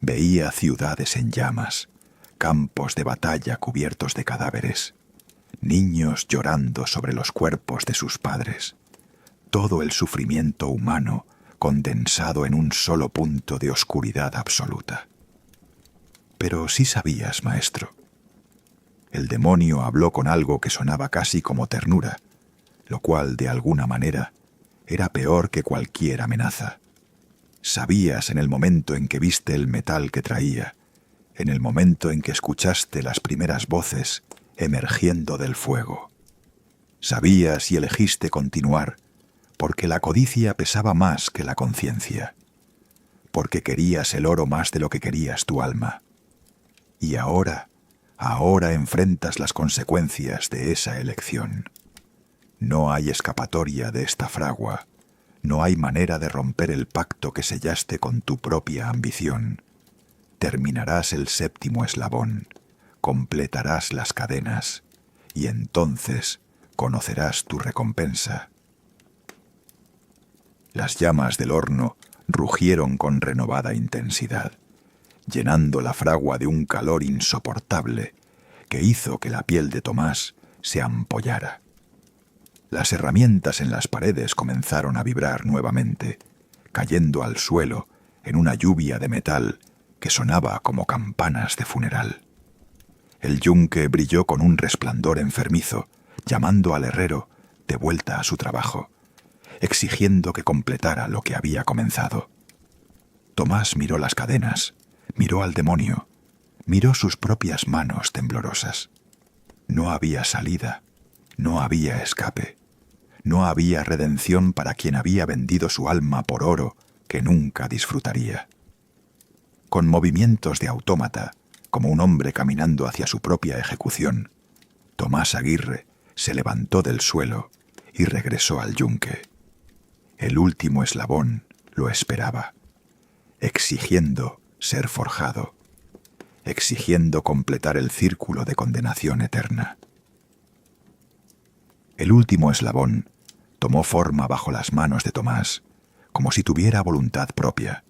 Veía ciudades en llamas, campos de batalla cubiertos de cadáveres, niños llorando sobre los cuerpos de sus padres, todo el sufrimiento humano condensado en un solo punto de oscuridad absoluta. Pero sí sabías, maestro. El demonio habló con algo que sonaba casi como ternura, lo cual, de alguna manera, era peor que cualquier amenaza. Sabías en el momento en que viste el metal que traía, en el momento en que escuchaste las primeras voces emergiendo del fuego. Sabías y elegiste continuar, porque la codicia pesaba más que la conciencia, porque querías el oro más de lo que querías tu alma. Y ahora enfrentas las consecuencias de esa elección. No hay escapatoria de esta fragua, no hay manera de romper el pacto que sellaste con tu propia ambición. Terminarás el 7º eslabón, completarás las cadenas, y entonces conocerás tu recompensa. Las llamas del horno rugieron con renovada intensidad, llenando la fragua de un calor insoportable que hizo que la piel de Tomás se ampollara. Las herramientas en las paredes comenzaron a vibrar nuevamente, cayendo al suelo en una lluvia de metal que sonaba como campanas de funeral. El yunque brilló con un resplandor enfermizo, llamando al herrero de vuelta a su trabajo, exigiendo que completara lo que había comenzado. Tomás miró las cadenas, miró al demonio, miró sus propias manos temblorosas. No había salida, no había escape, no había redención para quien había vendido su alma por oro que nunca disfrutaría. Con movimientos de autómata, como un hombre caminando hacia su propia ejecución, Tomás Aguirre se levantó del suelo y regresó al yunque. El último eslabón lo esperaba, exigiendo ser forjado, exigiendo completar el círculo de condenación eterna. El último eslabón tomó forma bajo las manos de Tomás, como si tuviera voluntad propia,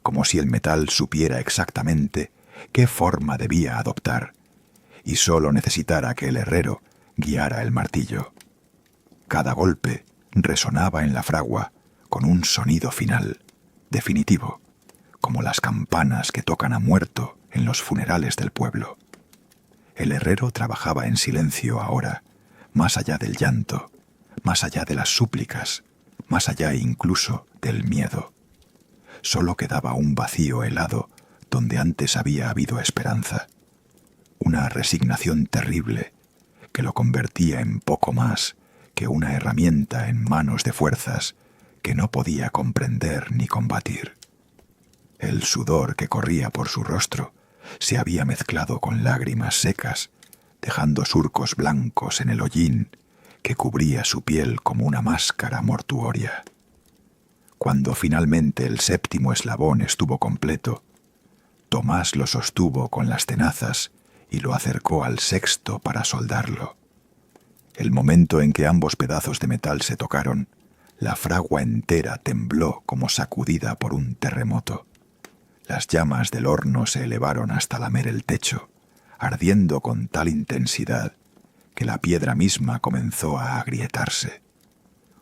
como si el metal supiera exactamente qué forma debía adoptar, y solo necesitara que el herrero guiara el martillo. Cada golpe resonaba en la fragua con un sonido final, definitivo, como las campanas que tocan a muerto en los funerales del pueblo. El herrero trabajaba en silencio ahora, más allá del llanto, más allá de las súplicas, más allá incluso del miedo. Solo quedaba un vacío helado donde antes había habido esperanza, una resignación terrible que lo convertía en poco más que una herramienta en manos de fuerzas que no podía comprender ni combatir. El sudor que corría por su rostro se había mezclado con lágrimas secas, dejando surcos blancos en el hollín que cubría su piel como una máscara mortuoria. Cuando finalmente el séptimo eslabón estuvo completo, Tomás lo sostuvo con las tenazas y lo acercó al sexto para soldarlo. El momento en que ambos pedazos de metal se tocaron, la fragua entera tembló como sacudida por un terremoto. Las llamas del horno se elevaron hasta lamer el techo, ardiendo con tal intensidad que la piedra misma comenzó a agrietarse.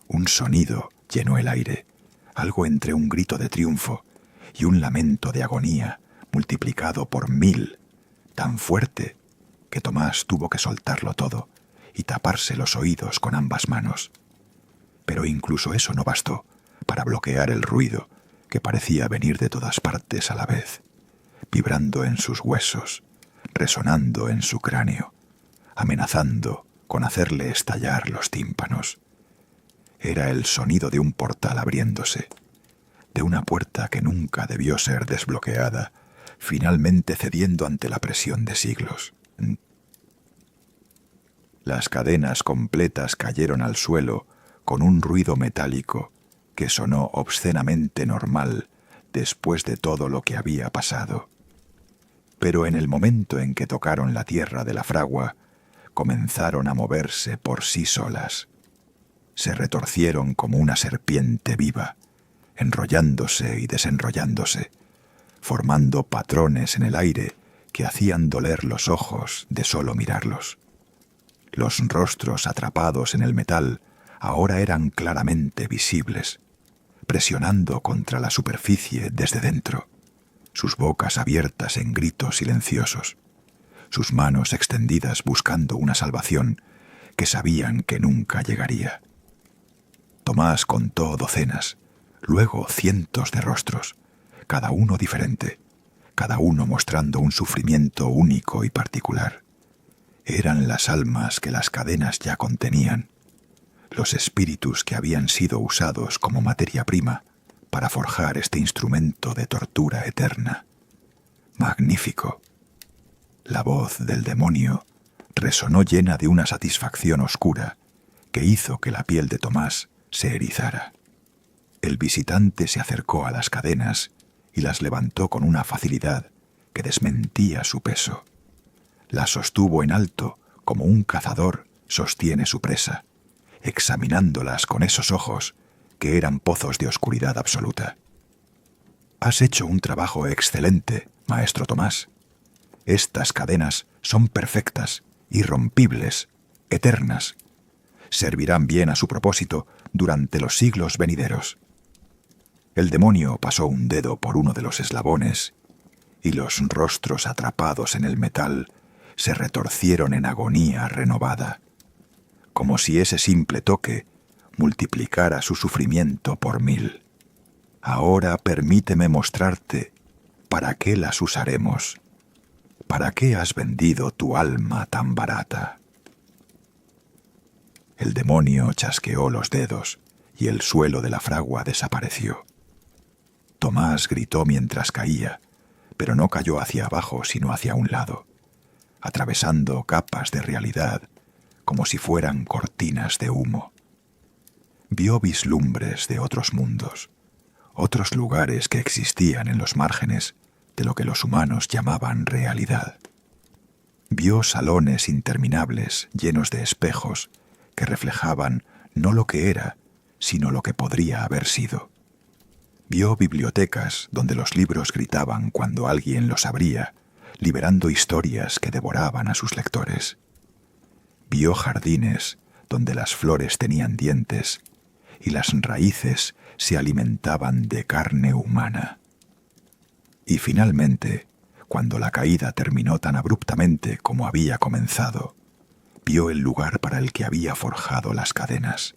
Un sonido llenó el aire, algo entre un grito de triunfo y un lamento de agonía multiplicado por 1000, tan fuerte que Tomás tuvo que soltarlo todo y taparse los oídos con ambas manos. Pero incluso eso no bastó para bloquear el ruido que parecía venir de todas partes a la vez, vibrando en sus huesos, resonando en su cráneo, amenazando con hacerle estallar los tímpanos. Era el sonido de un portal abriéndose, de una puerta que nunca debió ser desbloqueada, finalmente cediendo ante la presión de siglos. Las cadenas completas cayeron al suelo con un ruido metálico que sonó obscenamente normal después de todo lo que había pasado. Pero en el momento en que tocaron la tierra de la fragua, comenzaron a moverse por sí solas. Se retorcieron como una serpiente viva, enrollándose y desenrollándose, formando patrones en el aire que hacían doler los ojos de solo mirarlos. Los rostros atrapados en el metal ahora eran claramente visibles, presionando contra la superficie desde dentro, sus bocas abiertas en gritos silenciosos, sus manos extendidas buscando una salvación que sabían que nunca llegaría. Tomás contó docenas, luego cientos de rostros, cada uno diferente, cada uno mostrando un sufrimiento único y particular. Eran las almas que las cadenas ya contenían, los espíritus que habían sido usados como materia prima para forjar este instrumento de tortura eterna. Magnífico. La voz del demonio resonó llena de una satisfacción oscura que hizo que la piel de Tomás se erizara. El visitante se acercó a las cadenas y las levantó con una facilidad que desmentía su peso. Las sostuvo en alto como un cazador sostiene su presa, examinándolas con esos ojos que eran pozos de oscuridad absoluta. «Has hecho un trabajo excelente, maestro Tomás. Estas cadenas son perfectas, irrompibles, eternas. Servirán bien a su propósito durante los siglos venideros». El demonio pasó un dedo por uno de los eslabones y los rostros atrapados en el metal se retorcieron en agonía renovada, como si ese simple toque multiplicara su sufrimiento por 1000. Ahora permíteme mostrarte para qué las usaremos. ¿Para qué has vendido tu alma tan barata? El demonio chasqueó los dedos y el suelo de la fragua desapareció. Tomás gritó mientras caía, pero no cayó hacia abajo sino hacia un lado, atravesando capas de realidad como si fueran cortinas de humo. Vio vislumbres de otros mundos, otros lugares que existían en los márgenes de lo que los humanos llamaban realidad. Vio salones interminables llenos de espejos que reflejaban no lo que era, sino lo que podría haber sido. Vio bibliotecas donde los libros gritaban cuando alguien los abría, liberando historias que devoraban a sus lectores. Vio jardines donde las flores tenían dientes y las raíces se alimentaban de carne humana. Y finalmente, cuando la caída terminó tan abruptamente como había comenzado, vio el lugar para el que había forjado las cadenas.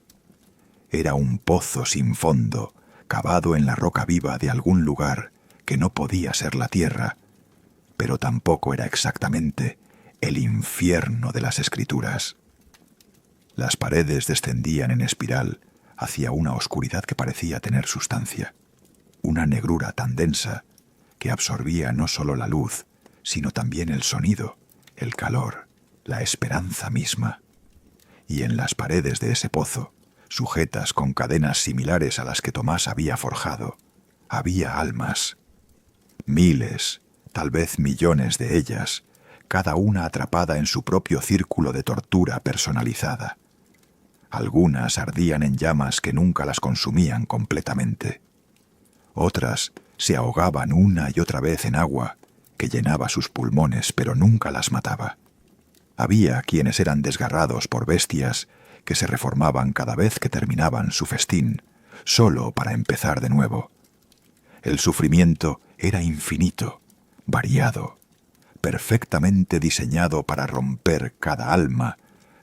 Era un pozo sin fondo, cavado en la roca viva de algún lugar que no podía ser la tierra, pero tampoco era exactamente el infierno de las Escrituras. Las paredes descendían en espiral hacia una oscuridad que parecía tener sustancia, una negrura tan densa que absorbía no solo la luz, sino también el sonido, el calor, la esperanza misma. Y en las paredes de ese pozo, sujetas con cadenas similares a las que Tomás había forjado, había almas. Miles, tal vez millones de ellas, cada una atrapada en su propio círculo de tortura personalizada. Algunas ardían en llamas que nunca las consumían completamente. Otras se ahogaban una y otra vez en agua que llenaba sus pulmones, pero nunca las mataba. Había quienes eran desgarrados por bestias que se reformaban cada vez que terminaban su festín, solo para empezar de nuevo. El sufrimiento era infinito, variado, perfectamente diseñado para romper cada alma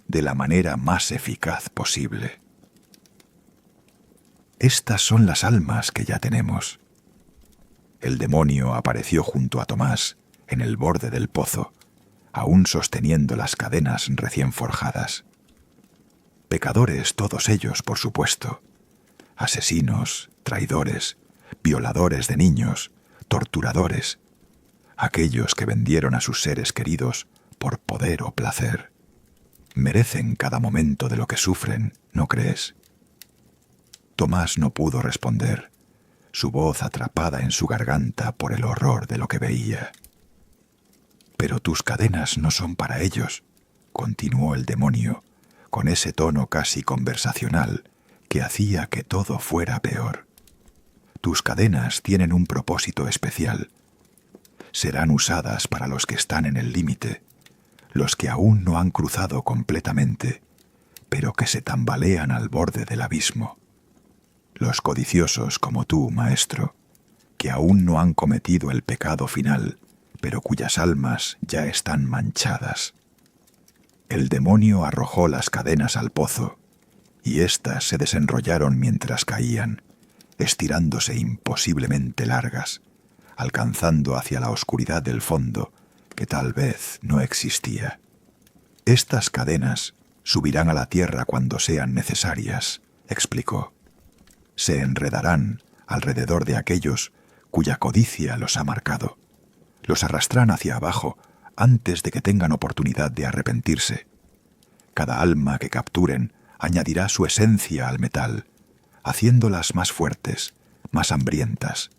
de la manera más eficaz posible. Estas son las almas que ya tenemos. El demonio apareció junto a Tomás en el borde del pozo, aún sosteniendo las cadenas recién forjadas. Pecadores todos ellos, por supuesto. Asesinos, traidores, violadores de niños, torturadores. Aquellos que vendieron a sus seres queridos por poder o placer. Merecen cada momento de lo que sufren, ¿no crees? Tomás no pudo responder, su voz atrapada en su garganta por el horror de lo que veía. Pero tus cadenas no son para ellos, continuó el demonio, con ese tono casi conversacional que hacía que todo fuera peor. Tus cadenas tienen un propósito especial. Serán usadas para los que están en el límite, los que aún no han cruzado completamente, pero que se tambalean al borde del abismo. Los codiciosos como tú, maestro, que aún no han cometido el pecado final, pero cuyas almas ya están manchadas. El demonio arrojó las cadenas al pozo, y éstas se desenrollaron mientras caían, estirándose imposiblemente largas, alcanzando hacia la oscuridad del fondo, que tal vez no existía. Estas cadenas subirán a la tierra cuando sean necesarias, explicó. Se enredarán alrededor de aquellos cuya codicia los ha marcado. Los arrastrarán hacia abajo antes de que tengan oportunidad de arrepentirse. Cada alma que capturen añadirá su esencia al metal, haciéndolas más fuertes, más hambrientas.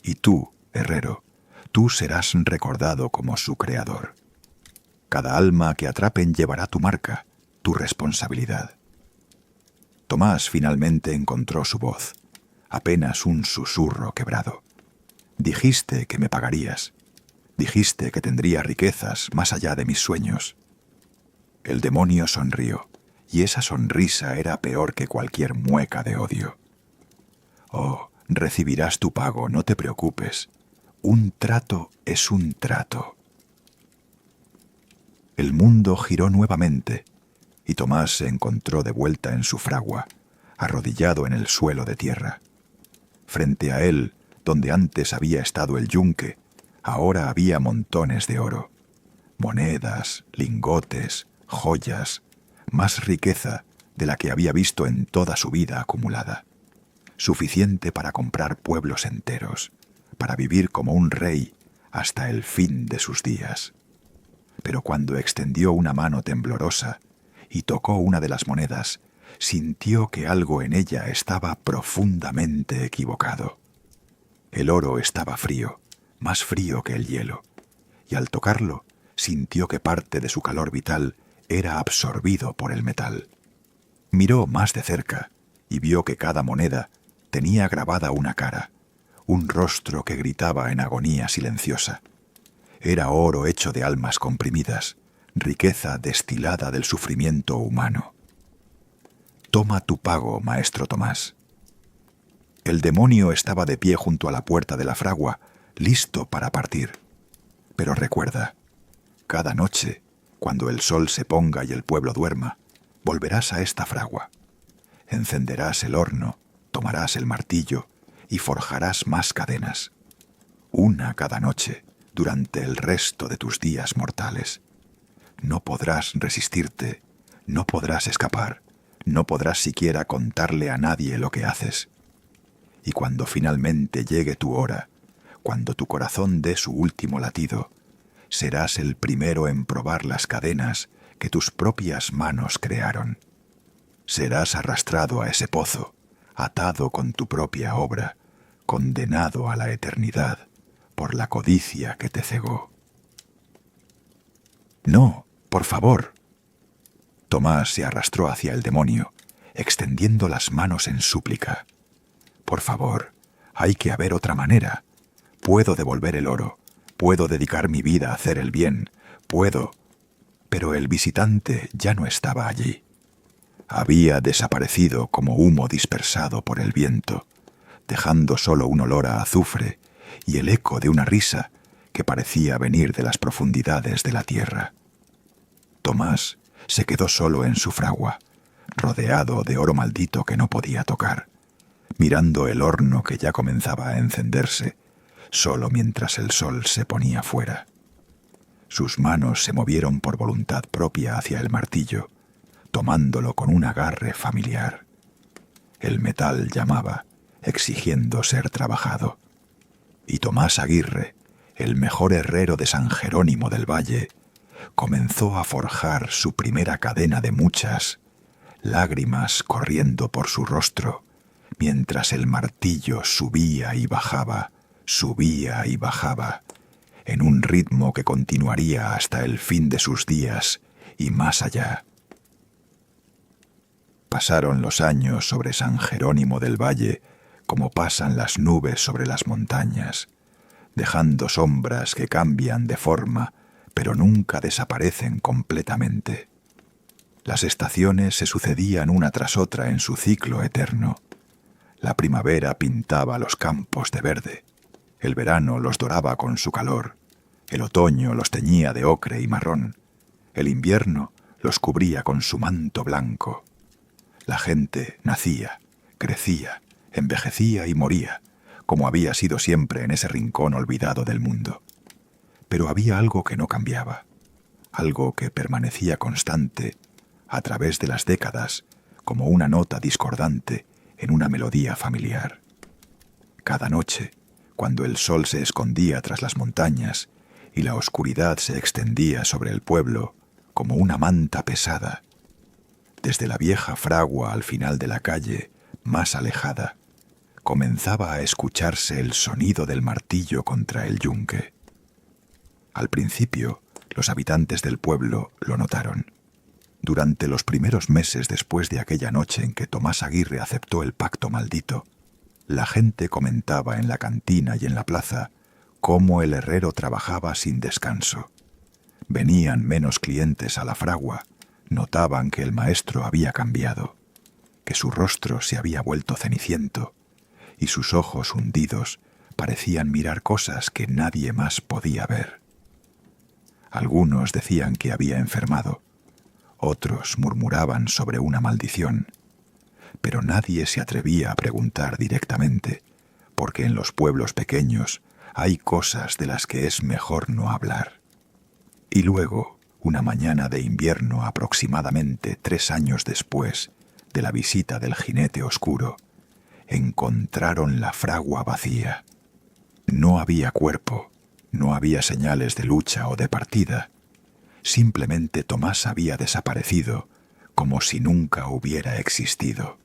Y tú, herrero, tú serás recordado como su creador. Cada alma que atrapen llevará tu marca, tu responsabilidad. Tomás finalmente encontró su voz, apenas un susurro quebrado. Dijiste que me pagarías. Dijiste que tendría riquezas más allá de mis sueños. El demonio sonrió, y esa sonrisa era peor que cualquier mueca de odio. Oh, recibirás tu pago, no te preocupes. Un trato es un trato. El mundo giró nuevamente, y Tomás se encontró de vuelta en su fragua, arrodillado en el suelo de tierra. Frente a él, donde antes había estado el yunque, ahora había montones de oro, monedas, lingotes, joyas, más riqueza de la que había visto en toda su vida acumulada, suficiente para comprar pueblos enteros, para vivir como un rey hasta el fin de sus días. Pero cuando extendió una mano temblorosa y tocó una de las monedas, sintió que algo en ella estaba profundamente equivocado. El oro estaba frío, más frío que el hielo, y al tocarlo sintió que parte de su calor vital era absorbido por el metal. Miró más de cerca y vio que cada moneda tenía grabada una cara, un rostro que gritaba en agonía silenciosa. Era oro hecho de almas comprimidas, riqueza destilada del sufrimiento humano. Toma tu pago, maestro Tomás. El demonio estaba de pie junto a la puerta de la fragua, listo para partir. Pero recuerda, cada noche, cuando el sol se ponga y el pueblo duerma, volverás a esta fragua. Encenderás el horno, tomarás el martillo y forjarás más cadenas. Una cada noche, durante el resto de tus días mortales. No podrás resistirte, no podrás escapar, no podrás siquiera contarle a nadie lo que haces. Y cuando finalmente llegue tu hora, cuando tu corazón dé su último latido, serás el primero en probar las cadenas que tus propias manos crearon. Serás arrastrado a ese pozo, atado con tu propia obra, condenado a la eternidad por la codicia que te cegó. No, por favor. Tomás se arrastró hacia el demonio, extendiendo las manos en súplica. Por favor, hay que haber otra manera. Puedo devolver el oro, puedo dedicar mi vida a hacer el bien, puedo... Pero el visitante ya no estaba allí. Había desaparecido como humo dispersado por el viento, dejando solo un olor a azufre y el eco de una risa que parecía venir de las profundidades de la tierra. Tomás se quedó solo en su fragua, rodeado de oro maldito que no podía tocar, mirando el horno que ya comenzaba a encenderse, solo mientras el sol se ponía fuera. Sus manos se movieron por voluntad propia hacia el martillo, tomándolo con un agarre familiar. El metal llamaba, exigiendo ser trabajado. Y Tomás Aguirre, el mejor herrero de San Jerónimo del Valle, comenzó a forjar su primera cadena de muchas, lágrimas corriendo por su rostro, mientras el martillo subía y bajaba, en un ritmo que continuaría hasta el fin de sus días y más allá. Pasaron los años sobre San Jerónimo del Valle como pasan las nubes sobre las montañas, dejando sombras que cambian de forma, pero nunca desaparecen completamente. Las estaciones se sucedían una tras otra en su ciclo eterno. La primavera pintaba los campos de verde, el verano los doraba con su calor, el otoño los teñía de ocre y marrón, el invierno los cubría con su manto blanco. La gente nacía, crecía, envejecía y moría, como había sido siempre en ese rincón olvidado del mundo. Pero había algo que no cambiaba, algo que permanecía constante a través de las décadas como una nota discordante en una melodía familiar. Cada noche, cuando el sol se escondía tras las montañas y la oscuridad se extendía sobre el pueblo como una manta pesada, desde la vieja fragua al final de la calle, más alejada, comenzaba a escucharse el sonido del martillo contra el yunque. Al principio, los habitantes del pueblo lo notaron. Durante los primeros meses después de aquella noche en que Tomás Aguirre aceptó el pacto maldito, la gente comentaba en la cantina y en la plaza cómo el herrero trabajaba sin descanso. Venían menos clientes a la fragua, notaban que el maestro había cambiado, que su rostro se había vuelto ceniciento y sus ojos hundidos parecían mirar cosas que nadie más podía ver. Algunos decían que había enfermado, otros murmuraban sobre una maldición, pero nadie se atrevía a preguntar directamente, porque en los pueblos pequeños hay cosas de las que es mejor no hablar. Y luego, una mañana de invierno aproximadamente 3 años después de la visita del jinete oscuro, encontraron la fragua vacía. No había cuerpo, no había señales de lucha o de partida. Simplemente Tomás había desaparecido, como si nunca hubiera existido.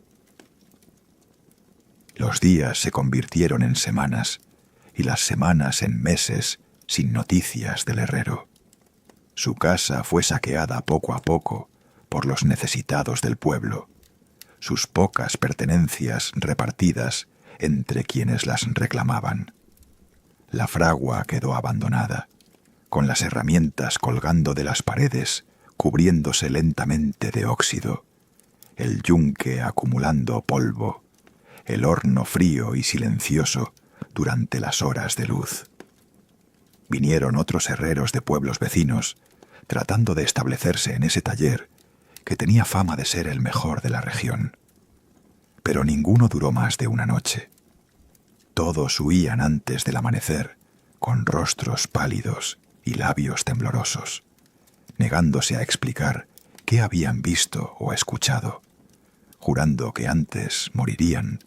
Los días se convirtieron en semanas, y las semanas en meses sin noticias del herrero. Su casa fue saqueada poco a poco por los necesitados del pueblo, sus pocas pertenencias repartidas entre quienes las reclamaban. La fragua quedó abandonada, con las herramientas colgando de las paredes, cubriéndose lentamente de óxido, el yunque acumulando polvo, el horno frío y silencioso durante las horas de luz. Vinieron otros herreros de pueblos vecinos, tratando de establecerse en ese taller que tenía fama de ser el mejor de la región. Pero ninguno duró más de una noche. Todos huían antes del amanecer, con rostros pálidos y labios temblorosos, negándose a explicar qué habían visto o escuchado, jurando que antes morirían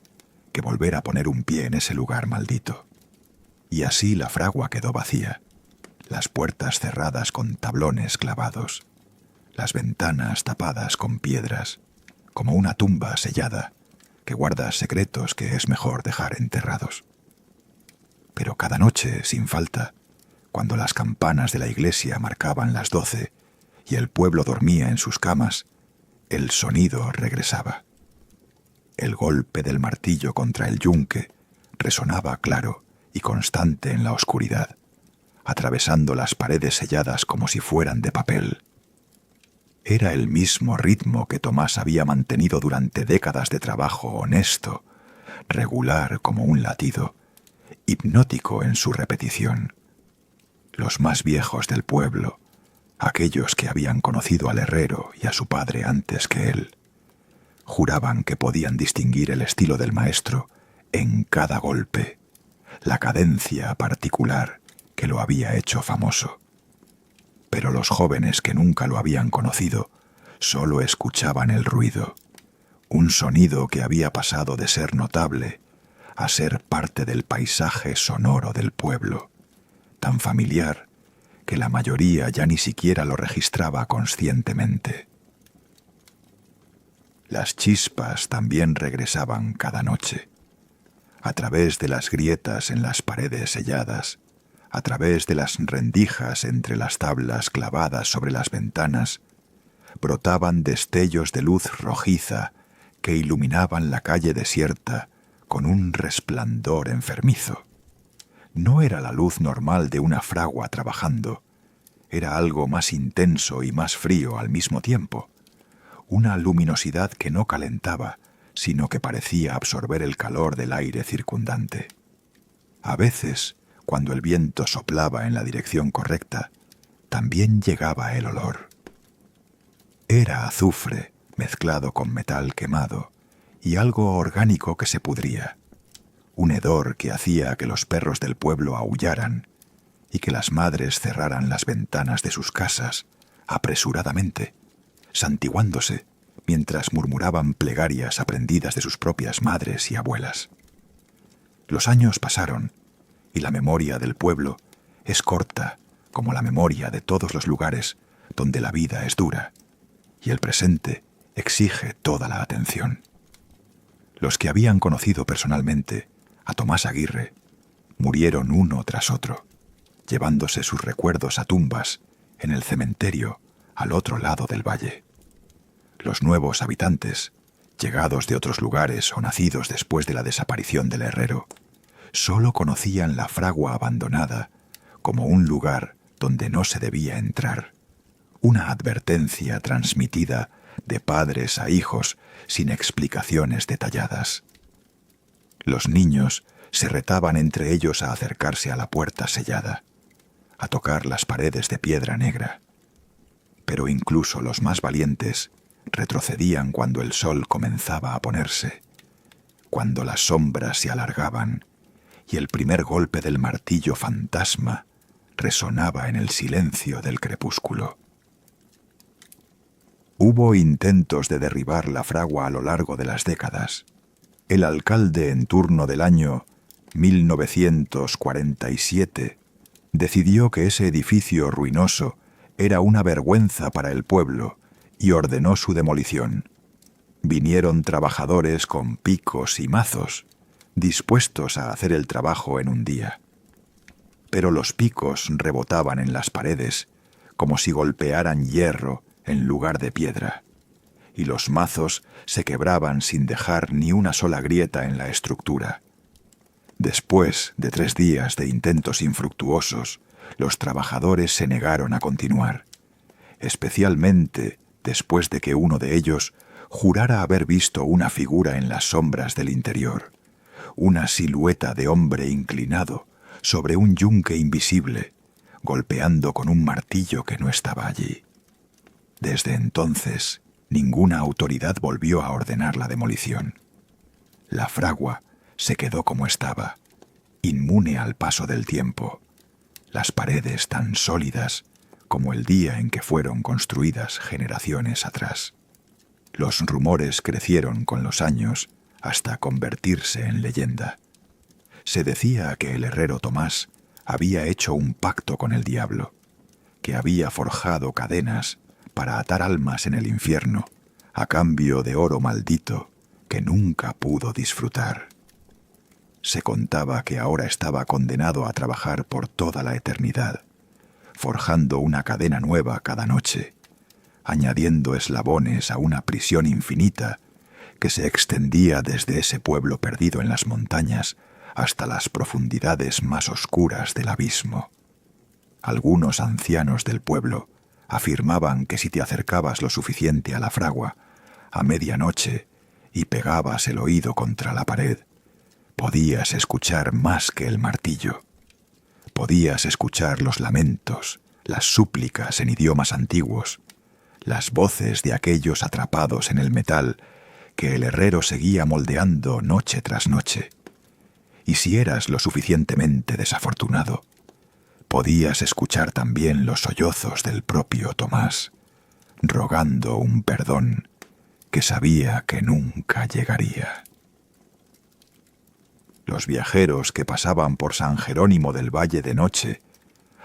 que volver a poner un pie en ese lugar maldito. Y así la fragua quedó vacía, las puertas cerradas con tablones clavados, las ventanas tapadas con piedras, como una tumba sellada que guarda secretos que es mejor dejar enterrados. Pero cada noche, sin falta, cuando las campanas de la iglesia marcaban las 12 y el pueblo dormía en sus camas, el sonido regresaba. El golpe del martillo contra el yunque resonaba claro y constante en la oscuridad, atravesando las paredes selladas como si fueran de papel. Era el mismo ritmo que Tomás había mantenido durante décadas de trabajo honesto, regular como un latido, hipnótico en su repetición. Los más viejos del pueblo, aquellos que habían conocido al herrero y a su padre antes que él, juraban que podían distinguir el estilo del maestro en cada golpe, la cadencia particular que lo había hecho famoso. Pero los jóvenes que nunca lo habían conocido solo escuchaban el ruido, un sonido que había pasado de ser notable a ser parte del paisaje sonoro del pueblo, tan familiar que la mayoría ya ni siquiera lo registraba conscientemente. Las chispas también regresaban cada noche, a través de las grietas en las paredes selladas, a través de las rendijas entre las tablas clavadas sobre las ventanas, brotaban destellos de luz rojiza que iluminaban la calle desierta con un resplandor enfermizo. No era la luz normal de una fragua trabajando, era algo más intenso y más frío al mismo tiempo, una luminosidad que no calentaba, sino que parecía absorber el calor del aire circundante. A veces, cuando el viento soplaba en la dirección correcta, también llegaba el olor. Era azufre mezclado con metal quemado y algo orgánico que se pudría, un hedor que hacía que los perros del pueblo aullaran y que las madres cerraran las ventanas de sus casas apresuradamente, santiguándose mientras murmuraban plegarias aprendidas de sus propias madres y abuelas. Los años pasaron y la memoria del pueblo es corta como la memoria de todos los lugares donde la vida es dura y el presente exige toda la atención. Los que habían conocido personalmente a Tomás Aguirre murieron uno tras otro, llevándose sus recuerdos a tumbas en el cementerio al otro lado del valle. Los nuevos habitantes, llegados de otros lugares o nacidos después de la desaparición del herrero, solo conocían la fragua abandonada como un lugar donde no se debía entrar, una advertencia transmitida de padres a hijos sin explicaciones detalladas. Los niños se retaban entre ellos a acercarse a la puerta sellada, a tocar las paredes de piedra negra. Pero incluso los más valientes retrocedían cuando el sol comenzaba a ponerse, cuando las sombras se alargaban y el primer golpe del martillo fantasma resonaba en el silencio del crepúsculo. Hubo intentos de derribar la fragua a lo largo de las décadas. El alcalde en turno del año 1947 decidió que ese edificio ruinoso era una vergüenza para el pueblo y ordenó su demolición. Vinieron trabajadores con picos y mazos, dispuestos a hacer el trabajo en un día. Pero los picos rebotaban en las paredes como si golpearan hierro en lugar de piedra, y los mazos se quebraban sin dejar ni una sola grieta en la estructura. Después de 3 días de intentos infructuosos, los trabajadores se negaron a continuar, especialmente después de que uno de ellos jurara haber visto una figura en las sombras del interior, una silueta de hombre inclinado sobre un yunque invisible, golpeando con un martillo que no estaba allí. Desde entonces, ninguna autoridad volvió a ordenar la demolición. La fragua se quedó como estaba, inmune al paso del tiempo, las paredes tan sólidas como el día en que fueron construidas generaciones atrás. Los rumores crecieron con los años hasta convertirse en leyenda. Se decía que el herrero Tomás había hecho un pacto con el diablo, que había forjado cadenas para atar almas en el infierno a cambio de oro maldito que nunca pudo disfrutar. Se contaba que ahora estaba condenado a trabajar por toda la eternidad, forjando una cadena nueva cada noche, añadiendo eslabones a una prisión infinita que se extendía desde ese pueblo perdido en las montañas hasta las profundidades más oscuras del abismo. Algunos ancianos del pueblo afirmaban que si te acercabas lo suficiente a la fragua, a medianoche, y pegabas el oído contra la pared, podías escuchar más que el martillo. Podías escuchar los lamentos, las súplicas en idiomas antiguos, las voces de aquellos atrapados en el metal que el herrero seguía moldeando noche tras noche. Y si eras lo suficientemente desafortunado, podías escuchar también los sollozos del propio Tomás, rogando un perdón que sabía que nunca llegaría. Los viajeros que pasaban por San Jerónimo del Valle de noche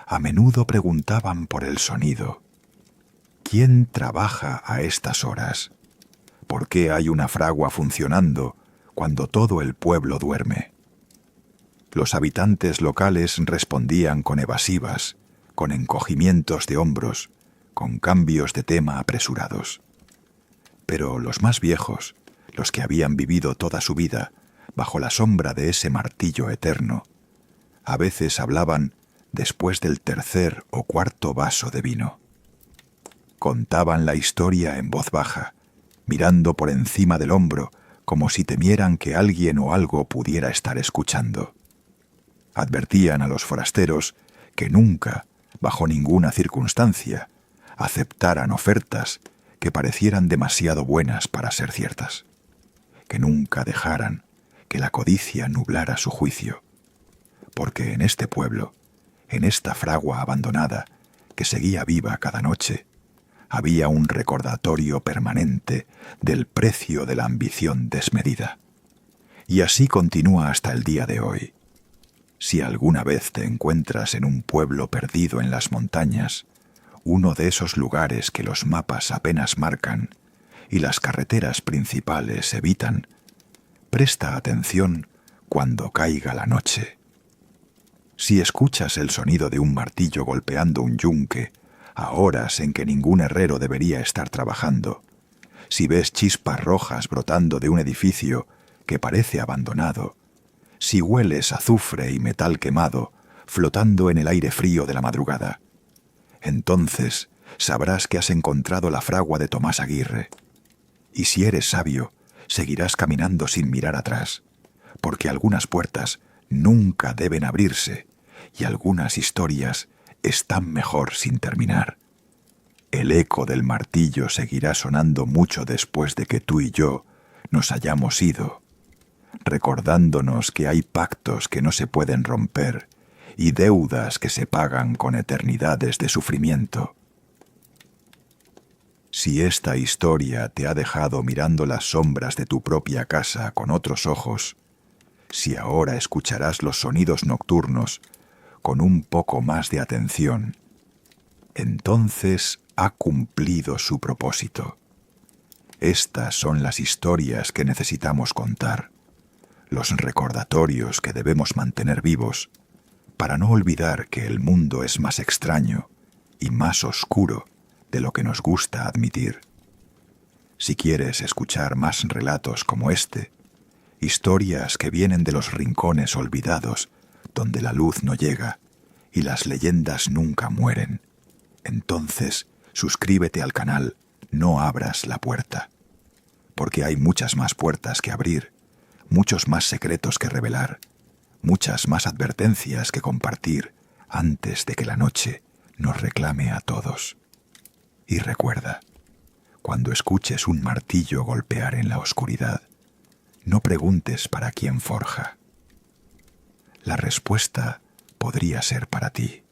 a menudo preguntaban por el sonido. ¿Quién trabaja a estas horas? ¿Por qué hay una fragua funcionando cuando todo el pueblo duerme? Los habitantes locales respondían con evasivas, con encogimientos de hombros, con cambios de tema apresurados. Pero los más viejos, los que habían vivido toda su vida bajo la sombra de ese martillo eterno, a veces hablaban después del tercer o cuarto vaso de vino. Contaban la historia en voz baja, mirando por encima del hombro como si temieran que alguien o algo pudiera estar escuchando. Advertían a los forasteros que nunca, bajo ninguna circunstancia, aceptaran ofertas que parecieran demasiado buenas para ser ciertas, que nunca dejaran que la codicia nublara su juicio, porque en este pueblo, en esta fragua abandonada que seguía viva cada noche, había un recordatorio permanente del precio de la ambición desmedida. Y así continúa hasta el día de hoy. Si alguna vez te encuentras en un pueblo perdido en las montañas, uno de esos lugares que los mapas apenas marcan y las carreteras principales evitan, presta atención cuando caiga la noche. Si escuchas el sonido de un martillo golpeando un yunque a horas en que ningún herrero debería estar trabajando, si ves chispas rojas brotando de un edificio que parece abandonado, si hueles azufre y metal quemado flotando en el aire frío de la madrugada, entonces sabrás que has encontrado la fragua de Tomás Aguirre. Y si eres sabio, seguirás caminando sin mirar atrás, porque algunas puertas nunca deben abrirse y algunas historias están mejor sin terminar. El eco del martillo seguirá sonando mucho después de que tú y yo nos hayamos ido, recordándonos que hay pactos que no se pueden romper y deudas que se pagan con eternidades de sufrimiento. Si esta historia te ha dejado mirando las sombras de tu propia casa con otros ojos, si ahora escucharás los sonidos nocturnos con un poco más de atención, entonces ha cumplido su propósito. Estas son las historias que necesitamos contar, los recordatorios que debemos mantener vivos, para no olvidar que el mundo es más extraño y más oscuro de lo que nos gusta admitir. Si quieres escuchar más relatos como este, historias que vienen de los rincones olvidados donde la luz no llega y las leyendas nunca mueren, entonces suscríbete al canal, no abras la puerta. porque hay muchas más puertas que abrir, muchos más secretos que revelar, muchas más advertencias que compartir antes de que la noche nos reclame a todos. Y recuerda, cuando escuches un martillo golpear en la oscuridad, no preguntes para quién forja. La respuesta podría ser para ti.